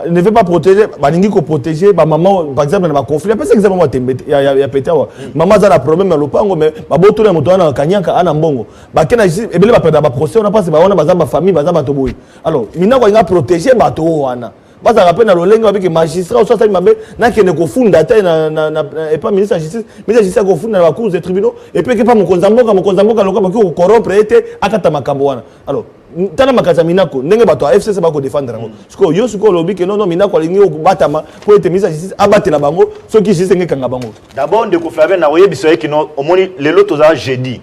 ne veut pas protéger, baningi ko protéger ba maman par exemple na conflit. Parce que exemple moi ya pété wa. Maman za la problème na lopango mais ba boto na moto na kanyaka ana mbongo. Ba kena ebele ba perdre ba procès on a pas ba ona ba za ba famille ba za ba toboyi. Alors, mina ko inga protéger ba to wana. Basa rappelle na lolenga avec magistrat ou soit mabe na kene ko funda ta na et pas ministre de justice ko funda na cour des tribunaux et puis que pas mon konzamboka lokaba ko corrompre été akata makambo wana. Alors tana makata minako ndenge bato FCC ba ko défendre ngo siko yo siko lobi que non minako lingi ko batama pour être ministre de justice abatela bango ceux qui justice nge kanga bango d'abord de ko Flavien na oyebi so que non omoni le loto za jeudi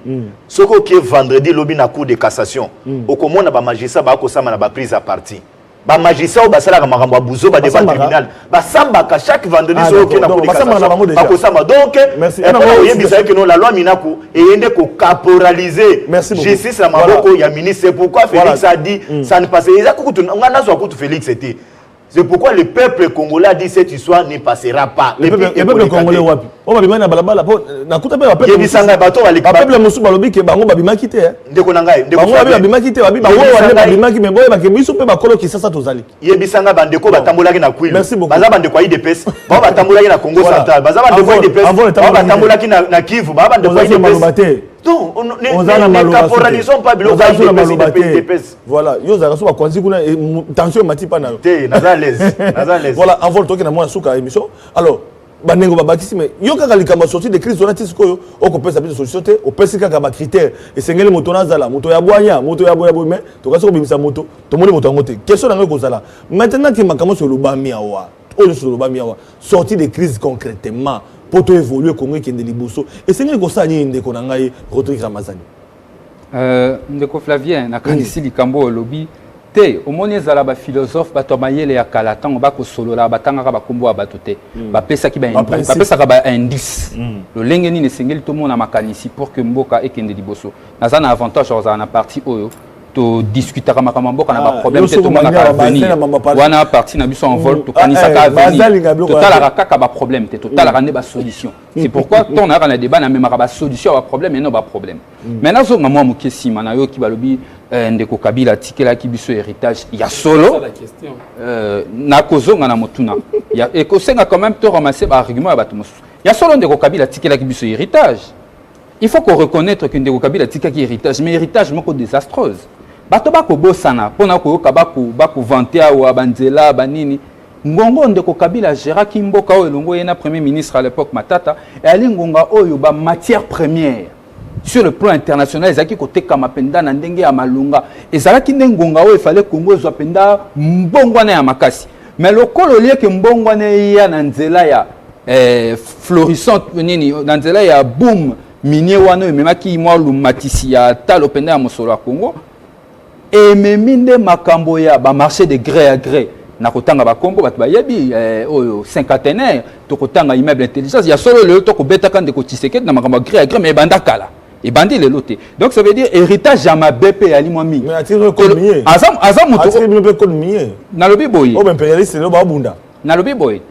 soko qui est vendredi lobi na cour de cassation okomona ba magistrat ba ko sama na ba prise à partie ba magistrat ba sala makambo abuzo ba débat tribunal ba samba ka chaque vendredi so qui na cour de cassation ba ko sama donc oyebi so que non la loi Minako eyende ko caporaliser justice la maboko ya ministre c'est pourquoi Félix a dit ça ne passait ngana so kutu Félix était c'est pourquoi le peuple congolais a dit cette histoire ne passera pas. Le peuple congolais wapi? On va bimana balabala po na kuta pe peuple. Yebisanga bato bali peuple musu balobi ke bango babima kité hein. Ndeko nangai, ndeko babima kité babi bango wana babima ki meboye ba ke biso pe bakolo ki sasa tozali. Yebisanga bandeko batambolaki na Kwilu. Baza bandeko ayi DPS. Ba batambolaki na Congo central. Baza bandeko ayi DPS. Ba batambolaki na Kivu. Ba bandeko ayi DPS. Non, ne caporalisons pas biloko DPS. Voilà, yo za raso ba kwanzi kuna tension mati pa na yo. Te, naza l'aise. Voilà, envol toki na mwa suka émission. Alors, banengo babakisi mais yo kaka likama sorti de crise on a tisiko yo okopesa biso solution te opesi kaka ba critère esengeli moto nazala moto ya bwanya moto ya boya mais to kasi ko bimisa moto to moni moto ngote question na ngo kozala maintenant ki makamo sur lobami awa oyo sur lobami awa sorti de crise concrètement pour to évoluer Congo qui est liboso esengeli ko sani ndeko na ngai Rodrigue Ramazani ndeko Flavien na kanisi likambo lobby te omoni ezala ba philosophe bato mayele ya kala tango bako solola batangaka bakombo ya bato te bapesaki bapesaka ba indice lolenge nini esengeli tomona makanisi pour que mboka ekende liboso naza na avantage ozala na parti oyo to discutaka makambo mboka na ba problème te tomona ka venir wana parti na biso en vol to kanisa ka venir totalaka kaka ba problème te totalaka ne ba solution c'est pourquoi ton na na débat na memaka ba solution ba problème et non ba problème maintenant zo ngamo mukesi mana yo ki balobi ndeko Kabila tikela ki biso héritage ya solo na kozonga na motuna ya ekosenga quand même to ramasser ba argument ya bato mosusu ya solo ndeko Kabila tikela ki biso héritage il faut qu'on reconnaître que ndeko Kabila tikela ki héritage mais héritage moko désastreuse bato bakobosana mpona koyoka bakovanter awa banzela banini ngongo ndeko Kabila agéraki mboka oyo elongo ye na premier ministre à l'époque Matata eyali ngonga oyo bamatière première sur le plan international ezalaki kotekama mpenza na ndenge ya malunga ezalaki nde ngonga oyo efale Congo ezwa mpenza mbongwana ya makasi mais lokolo lieke mbongwana eya na nzela ya florissante nini na nzela ya boom minier wana ememaki mwa lumatisi ya talo mpenza ya mosolo ya Congo ememi nde makambo ya bamarché de gré à gré na kotanga bakombo bato bayebi oyo cinquantenaire tokotanga immeuble intelligence ya solo lelo tokobetaka ndeko Tshisekedi na makambo gré à gré mais ebanda kala ebandi lelo te donc ça veut dire héritage ya mabe pe yali mwa mingi mais atire kolmier aza moto atire pe kolmier nalobi boye o impérialiste lo babunda nalobi boye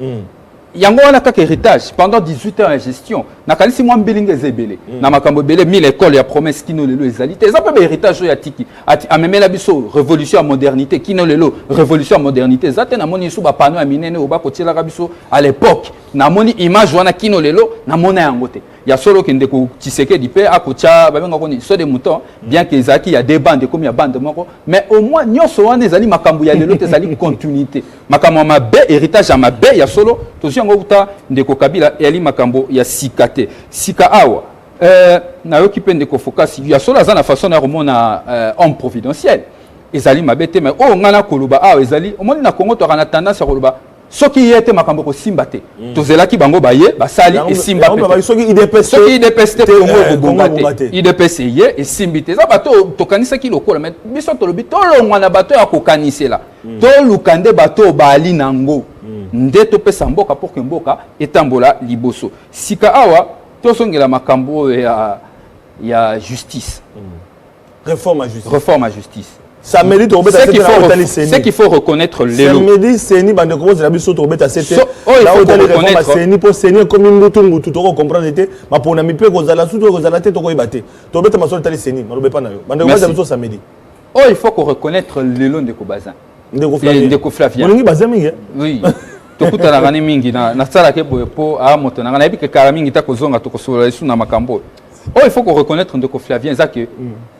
yango wana kaka héritage pendant 18 ans de gestion nakanisi mwa mbilinga ezebele na makambo ebele 1000 écoles ya promesse kino lelo ezali te eza mpe héritage oyo atiki amemela biso révolution ya modernité kino lelo révolution ya modernité eza te namoni isu bapano ya minene oyo bakotielaka biso à l'époque namoni image wana kino lelo namona yango te ya solo ke ndeko Tshisekedi pe akotia babengaka ni so de mouton bien que ezalaki ya débat comme ya bande moko mais au moins nyonso wana ezali makambo ya lelo te ezali continuité makambo ya mabe héritage ya mabe ya solo tozi yango kuta ndeko Kabila eyali makambo ya sika te sika awa nayoki mpe ndeko focus ya solo aza na façon ya komona homme providentiel ezali mabe te mais oyo ngai na koloba awa ezali omoni na Congo toaka na tendance ya koloba soki ye te makambo kosimba te tozelaki bango baye basali esimba pe soki idps te Congo ekobonga te idps ye esimbi te eza bato tokanisaki lokola mais biso tolobi tolongwa na bato ya kokanisela toluka nde bato baali nango nde topesa mboka pour que mboka etambola liboso sika awa tosongela makambo oyo ya justice réforme à justice ça mérite ce qu'il faut reconnaître les lots. Samedi Seni bande ko za biso to beta sete. Là où les réformes Seni pour Seni comme une mutu to comprendre était ma pona mi pe ko za la suto ko za la tête to ko ibate. To beta maso tali Seni, ma lobe pa na yo. Bande ko za biso samedi. Oh, il faut qu'on reconnaître les lots de Kobazin. De Koflavia. On ngi bazin mingi. Oui. Tokuta na ngani mingi na sala ke po a moto na ngana ebi ke kara mingi ta ko zonga to ko sola isu na makambo. Oh, il faut qu'on reconnaisse ndeko Flavien ça que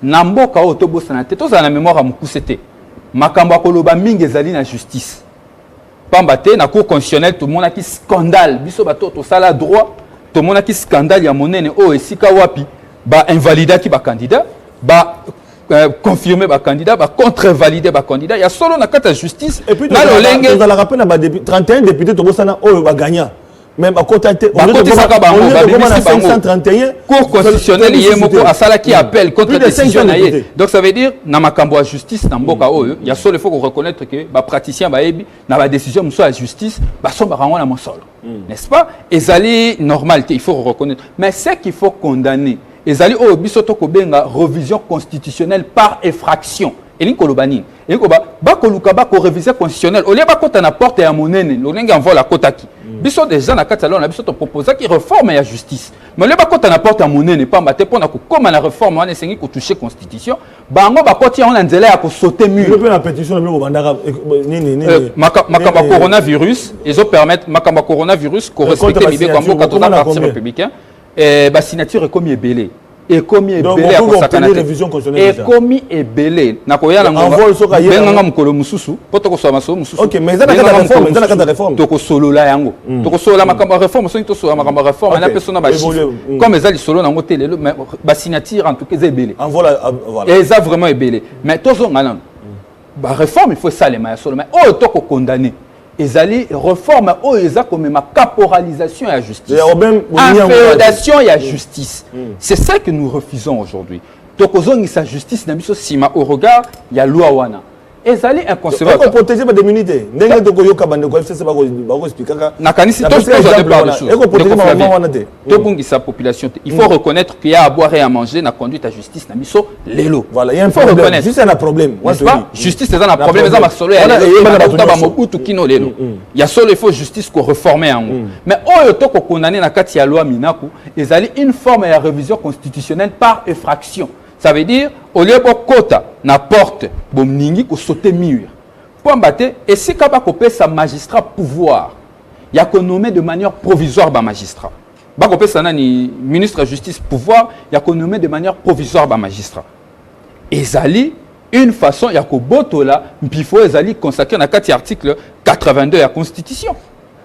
namboka otobosana te toza na mémoire à mukusete makambo akoloba mingi ezali na justice pamba te na cour constitutionnelle tout le monde a qui scandale biso bato to sala droit tout le monde a qui scandale ya monene o esika wapi ba invalidaki ba candidat ba confirmer ba candidat ba contre-valider ba candidat ya solo na kata justice et puis na lolenge dans la rappel na ba 31 députés tobosana o ba gagnant même à côté de 531 cour constitutionnelle yemoko asala qui appelle contre décision naie donc ça veut dire na makambo à justice na mboka oyo ya solo il faut qu'on reconnaître que ba praticien ba ebi na ba décision muso à justice ba somba rango na mosolo n'est-ce pas ezali normalité il faut reconnaître mais c'est qu'il faut condamner ezali oyo biso to ko benga révision constitutionnelle par effraction elingi koloba nini elingi koba bakoluka révision constitutionnelle olia bakota na porte ya monene lolenge envola kotaki biso déjà na kati na biso to proposer qui réforme ya justice mais olia bakota na porte ya monene pamba te pona ko koma na réforme wana esengi ko toucher constitution bango bakoti on nzela ya ko sauter mur na pétition na bandaka nini makamba coronavirus ezo permettre makamba coronavirus ko respecter bibe kwa mboka to na parti républicain ba signature comme ebelé et commis est belé à consacrer et commis est belé na koya na nganga mukolo mususu poto ko soma so mususu OK mais ça na kata réforme to ko solo la yango to ko solo la makamba réforme so to solo makamba réforme na personne ba comme ezali solo na ngote lelo mais ba signature en tout cas est belé voilà et ça vraiment est belé mais tozo ngana ba réforme il faut ça les ma solo mais oh to ko condamner ezali réforme o eza comme ma caporalisation et la justice inféodation et la justice c'est ça que nous refusons aujourd'hui tokozongi sa justice na biso sima au regard ya loi wana ezali inconcevable pour protéger ba immunité ndenge to koyoka bande ko FCC ba ko expliquer na kanisi to bongi sa population il faut reconnaître qu'il y a à boire et à manger na conduite à justice na biso lelo voilà il y a un problème juste un problème justice c'est un problème ça ma solo ya ba mobutu kino lelo ya solo il faut justice ko réformer en mais oyo to ko condamner na kati ya loi minaku ezali une forme de révision constitutionnelle par effraction. Ça veut dire, au lieu de kota na porte, bomningi ko sauter mur. Pour embattre, et si kaba kopé sa magistrat pouvoir, il y a qu'on nommé de manière provisoire ba magistrat. Ba kopé sa nani ministre de justice pouvoir, il y a qu'on nommé de manière provisoire ba magistrat. Et zali une façon ya ko botola mpifo ezali consacré na kati article 82 de la Constitution.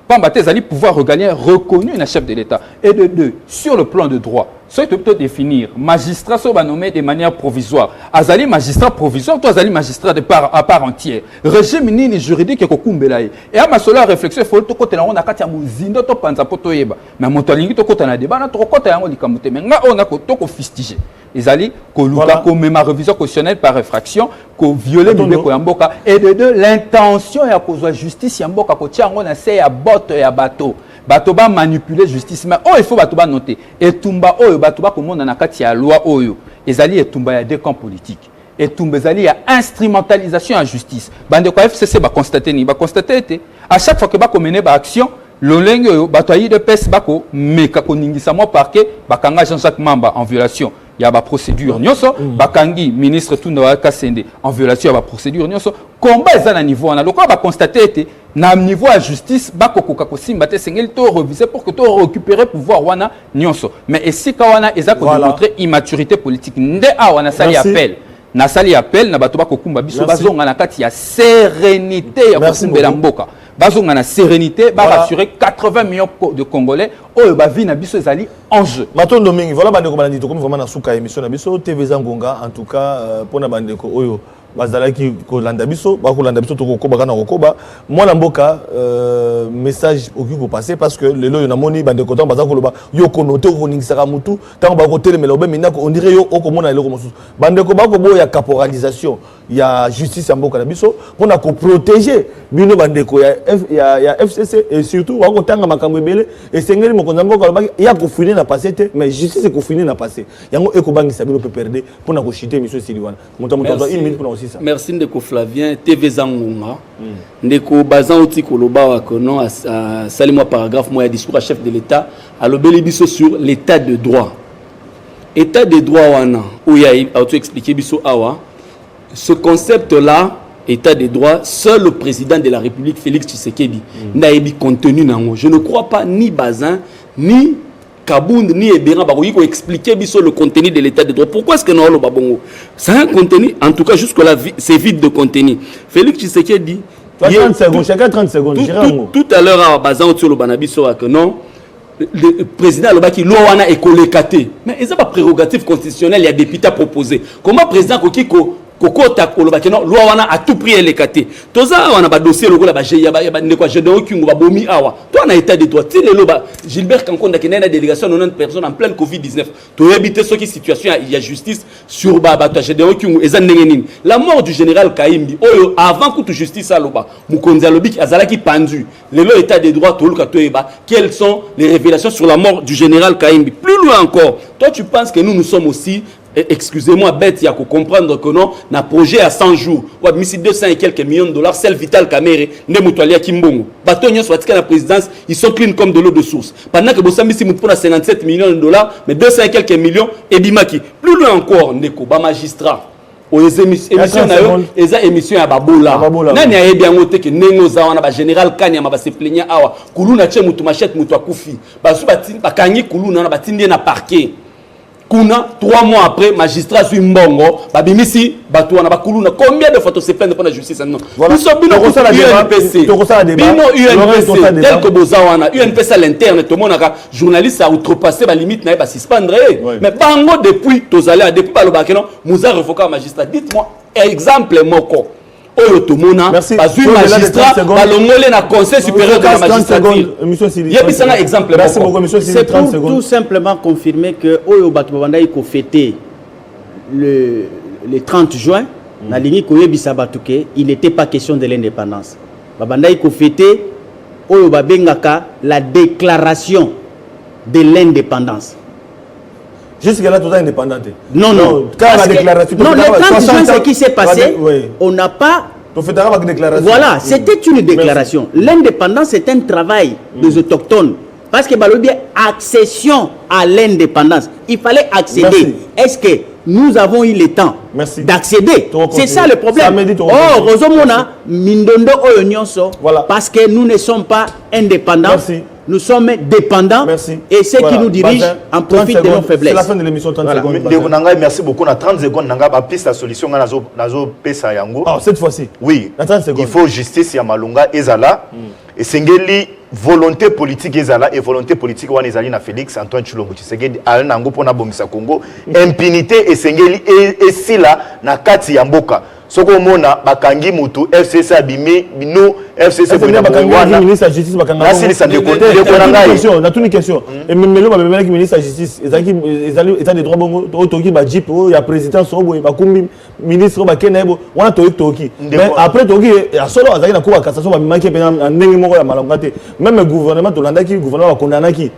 Pambate ezali pouvoir régalien reconnu na chef de l'État. Et de deux, sur le plan de droit, ce qui peut définir magistrat soit nommé de manière provisoire. Azali magistrat provisoire, toi azali magistrat à part entière. Régime nini juridique et kokumbelaye. Et à ma seule réflexion, il faut que tu aies kati ya muzindo to panza poto yeba. Mais moto lingi to kota na débat na to kota yango likamute. Mais nga on a ko to ko fustigé. Ezali ko luka ko même révision constitutionnelle par réfraction, ko violer mibeko ya mboka et de deux l'intention ya kozwa justice ya mboka ko tia ngo na se ya boto ya bateau. Bato ba manipuler justice mais il faut bato ba noter etumba oyo bato ba komona na kati ya loi oyo ezali etumba ya deux camps politiques etumba ezali ya instrumentalisation ya justice bande ko FCC ba constater été à chaque fois que ba mener ba action lolenge oyo bato ayi de pes bako meka koningisa mo parquet bakanga Jean-Jacques Mamba en violation il y a ba procédure nyonso bakangi ministre Tunda Kasende en violation ba procédure nyonso combat ezana niveau na lokwa ba constater été na niveau à justice bakokoka kosimba te sengeli to reviser pour que to récupérer pouvoir wana nyonso mais esika wana eza ko démontrer immaturité politique nde a wana sali appel na sali appel na bato bakokumba biso bazonga na kati ya sérénité ya kokumbela mboka bazonga na sérénité ba rassurer 80 millions de Congolais oyo ba vie na biso ezali en jeu matondo mingi voilà bandeko balandi to comme vraiment na suka émission na biso TV Zangonga en tout cas pona bandeko oyo bazalaki kolanda biso bakolanda biso tokokoba kana kokoba mwana mboka message oki ko passer parce que lelo yo na moni bandeko tant bazakoloba yo konote ko ningisaka mutu tant ba ko telemela obe minako on dirait yo okomona lelo komosusu bandeko bako boya caporalisation ya justice ya mboka na biso pona ko protéger bino bandeko ya FCC et surtout bako tanga makambo ebele et sengeli mokonza mboka lobaki ya ko finir na passé te mais justice ko finir na passé yango ekobangisa bino pe perdre pona ko chiter monsieur Siliwana monta 1 minute pour aussi. Merci Ndeko Flavien, TV Zangonga. Ndeko Bazan Oti Koloba Wakono a sali moi paragraphe moi discours à chef de l'État à l'obéli biso sur l'état de droit. État de droit wana où il a auto expliqué biso awa ce concept là état de droit seul le président de la République Félix Tshisekedi n'a eu contenu nango. Je ne crois pas ni Bazin ni Kabound ni Ebera Baroui pour expliquer le contenu de l'état de droit. Pourquoi est-ce que nous avons le babongo? C'est un contenu, en tout cas jusque-là, c'est vide de contenu. Félix Tshisekedi dit... 30 secondes, chacun 30 secondes. Tout à l'heure, à Bazan, sur le Banabiso, que non, le président Lobaki, l'Owana est collecté. Mais il n'y a pas prérogative constitutionnelle, il y a des députés proposés. Comment le président Kokiko kokota kolobaki non loi wana a tout pris lekate toza wana ba dossier lokola ba ndeko Gédéon Kyungu ba bomi awa to na état de droit ti lelo ba Gilbert Kankonda qui na délégation 90 personnes en pleine Covid-19 to éviter ce qui situation il y a justice sur ba to Gédéon Kyungu eza ndenge nini la mort du général Kaimbi oyo avant que justice aloba mukonzi alobiki azalaki pendu lelo état de droit to luka to eba quelles sont les révélations sur la mort du général Kaimbi plus loin encore toi tu penses que nous sommes aussi excusez-moi, bête, il y a qu'à comprendre que non, un projet à 100 jours, ou à 200 et quelques millions de dollars, celle Vital Kamere, ne moutolia Kimbongo. Bâtonnier soit à la présidence, ils sont clean comme de l'eau de source. Pendant que Bossami si moutpona 57 millions de dollars, mais 200 et quelques millions, et Bimaki. Plus loin encore, Neko, ba magistrat. Aux émissions, émissions à Babola. Nani a bien noté que Nengo Zawana, ba général Kanya, ma se plaignait awa. Kuluna tche moutou machette moutou akufi. Basu batin, bakangi Kuluna, na batindi na parquet. Kuna 3 mois après magistrat sur Mbongo babimisi batu wana bakuluna combien de photos se plaindre pour la justice non nous sommes bino ko sala UNPC bino UNPC tel que bozawana UNPC à l'interne tout monde a journaliste a outrepassé ba limite na ba suspendre mais bango depuis tozali depuis balobaki non muza revoquer magistrat dites-moi exemple moko oyo tomona bazui magistrat balongole na conseil supérieur de la magistrature yebisanga exemple merci beaucoup monsieur c'est tout simplement confirmer que oyo bato babanda iko fêter le 30 juin na lingi ko yebisa bato ke il n'était pas question de l'indépendance babanda iko fêter oyo babengaka la déclaration de l'indépendance. Jusque-là, tout est indépendant. Non, non. Quand la déclaration... Non, le 30 juin, ce qui s'est passé, on n'a pas... Voilà, c'était une déclaration. L'indépendance, c'est un travail des autochtones. Parce que bien accession à l'indépendance. Il fallait accéder. Merci. Est-ce que nous avons eu le temps d'accéder? C'est ça le problème. Oh, Rosomona, Mindondo Oyonyonso, parce que nous ne sommes pas indépendants. Merci. nous sommes dépendants. Merci. Et ceux qui nous dirigent en profitent de nos faiblesses. C'est la fin de l'émission, 30 secondes. Merci beaucoup. On a 30 secondes. On a pris la solution. Ah, cette fois-ci. Oui. 30 secondes. Il faut justice ya malunga ezala. Et sengeli volonté politique ezala et volonté politique wana ezali na Félix Antoine Tshilombo Tshisekedi alango pona bomisa Congo. Impunité et sengeli esila na kati ya mboka. Soko mona bakangi mutu FCC abimi bino FCC bonna bakangi ministre de justice bakanga merci ça de côté question na toute question et memelo ba memela ki ministre de justice ezali état de droit bongo toki ba jeep ya président sobo ba kumbi ministre ba kenebo wana toki mais après toki ya solo azaki na kuba cassation ba mimaki pe na ndenge moko ya malangate même gouvernement to landaki gouvernement ba kondanaki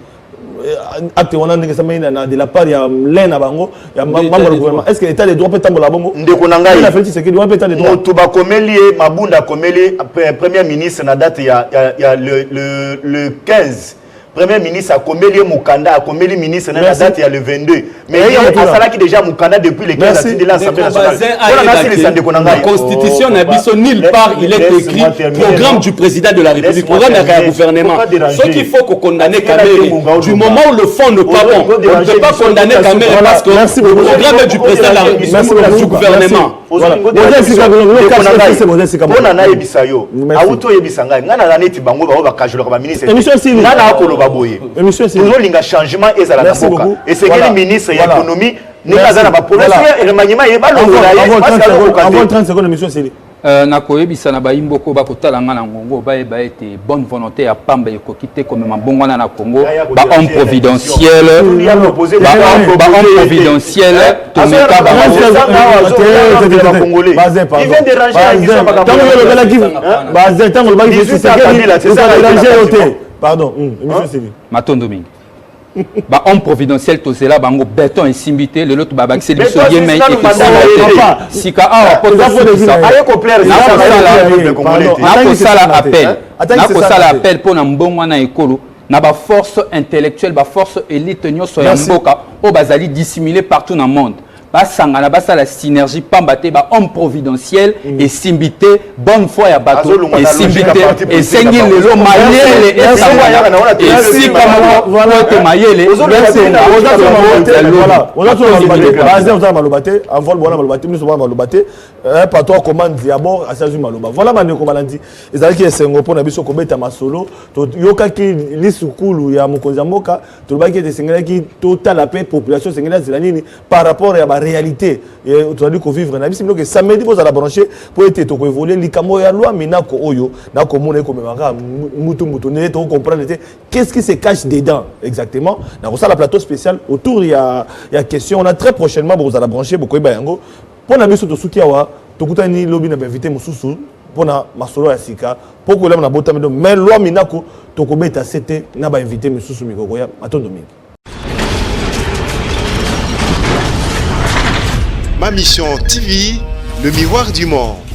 acte wana ndenge sama de la part ya lena bango ya membre du gouvernement est-ce que l'état de droit peut tambola bongo ndeko na ngai la Félix Tshisekedi wana peut état de droit moto ba komeli mabunda komeli premier ministre na date ya le 15 Premier ministre a commélié Moukanda, a commélié ministre dans la date il y a le 22. Mais il y a Salaki déjà Moukanda depuis les 15 de l'Assemblée nationale. La constitution n'a pas nulle part, il est écrit programme du président de la République, programme du gouvernement. Ce qu'il faut qu'on condamne Kamere, du moment où le fond n'est pas bon, on ne peut pas condamner Kamere parce que le programme du président de la République, du gouvernement. Voilà. Émission c'est un changement et ça la et c'est quel ministre de l'économie n'est pas la problème et le maniement est pas avant 30 secondes émission c'est na koyebisa na bayimboko bakotala nga na ngongo bayeba ete bonne volonté ya pamba ekokite comme mabongwana na Congo ba homme providentiel tomeka ba congolais ils viennent déranger pardon émission c'est Matondo mingi ba homme providentiel tozela bango béton esimbité le lot babak c'est biso yema et sika awa poto sala appel pour na mbongo na ekolo na ba force intellectuelle ba force élite nyonso ya mboka o bazali dissimuler partout dans le monde basangana basala synergie pambate ba homme providentiel et simbité bonne foi ya bateau et simbité et sengi lelo mayele et sangana et si comme voilà te mayele patron commande d'abord à Sazu Maloba voilà maneko balandi ezalaki esengo pona biso kobeta masolo to yokaki lisukulu ya mokonzi mboka to baki te sengelaki total appel population sengela zelanini par rapport à la réalité tu as dit qu'on vivre na biso que samedi vous allez brancher pour être to évoluer likamo ya loi minako oyo na komona ko memaka mutu ne to comprendre qu'est-ce qui se cache dedans exactement na ça la plateau spécial autour il y a question on a très prochainement vous allez brancher beaucoup bayango pona biso to sukiawa to kutani lobby na invité mususu pona masolo ya sika poko lema na botamendo mais loi minako to kobeta c'était na ba invité mususu mikoko ya matondo mingi. Ma mission TV, le miroir du monde.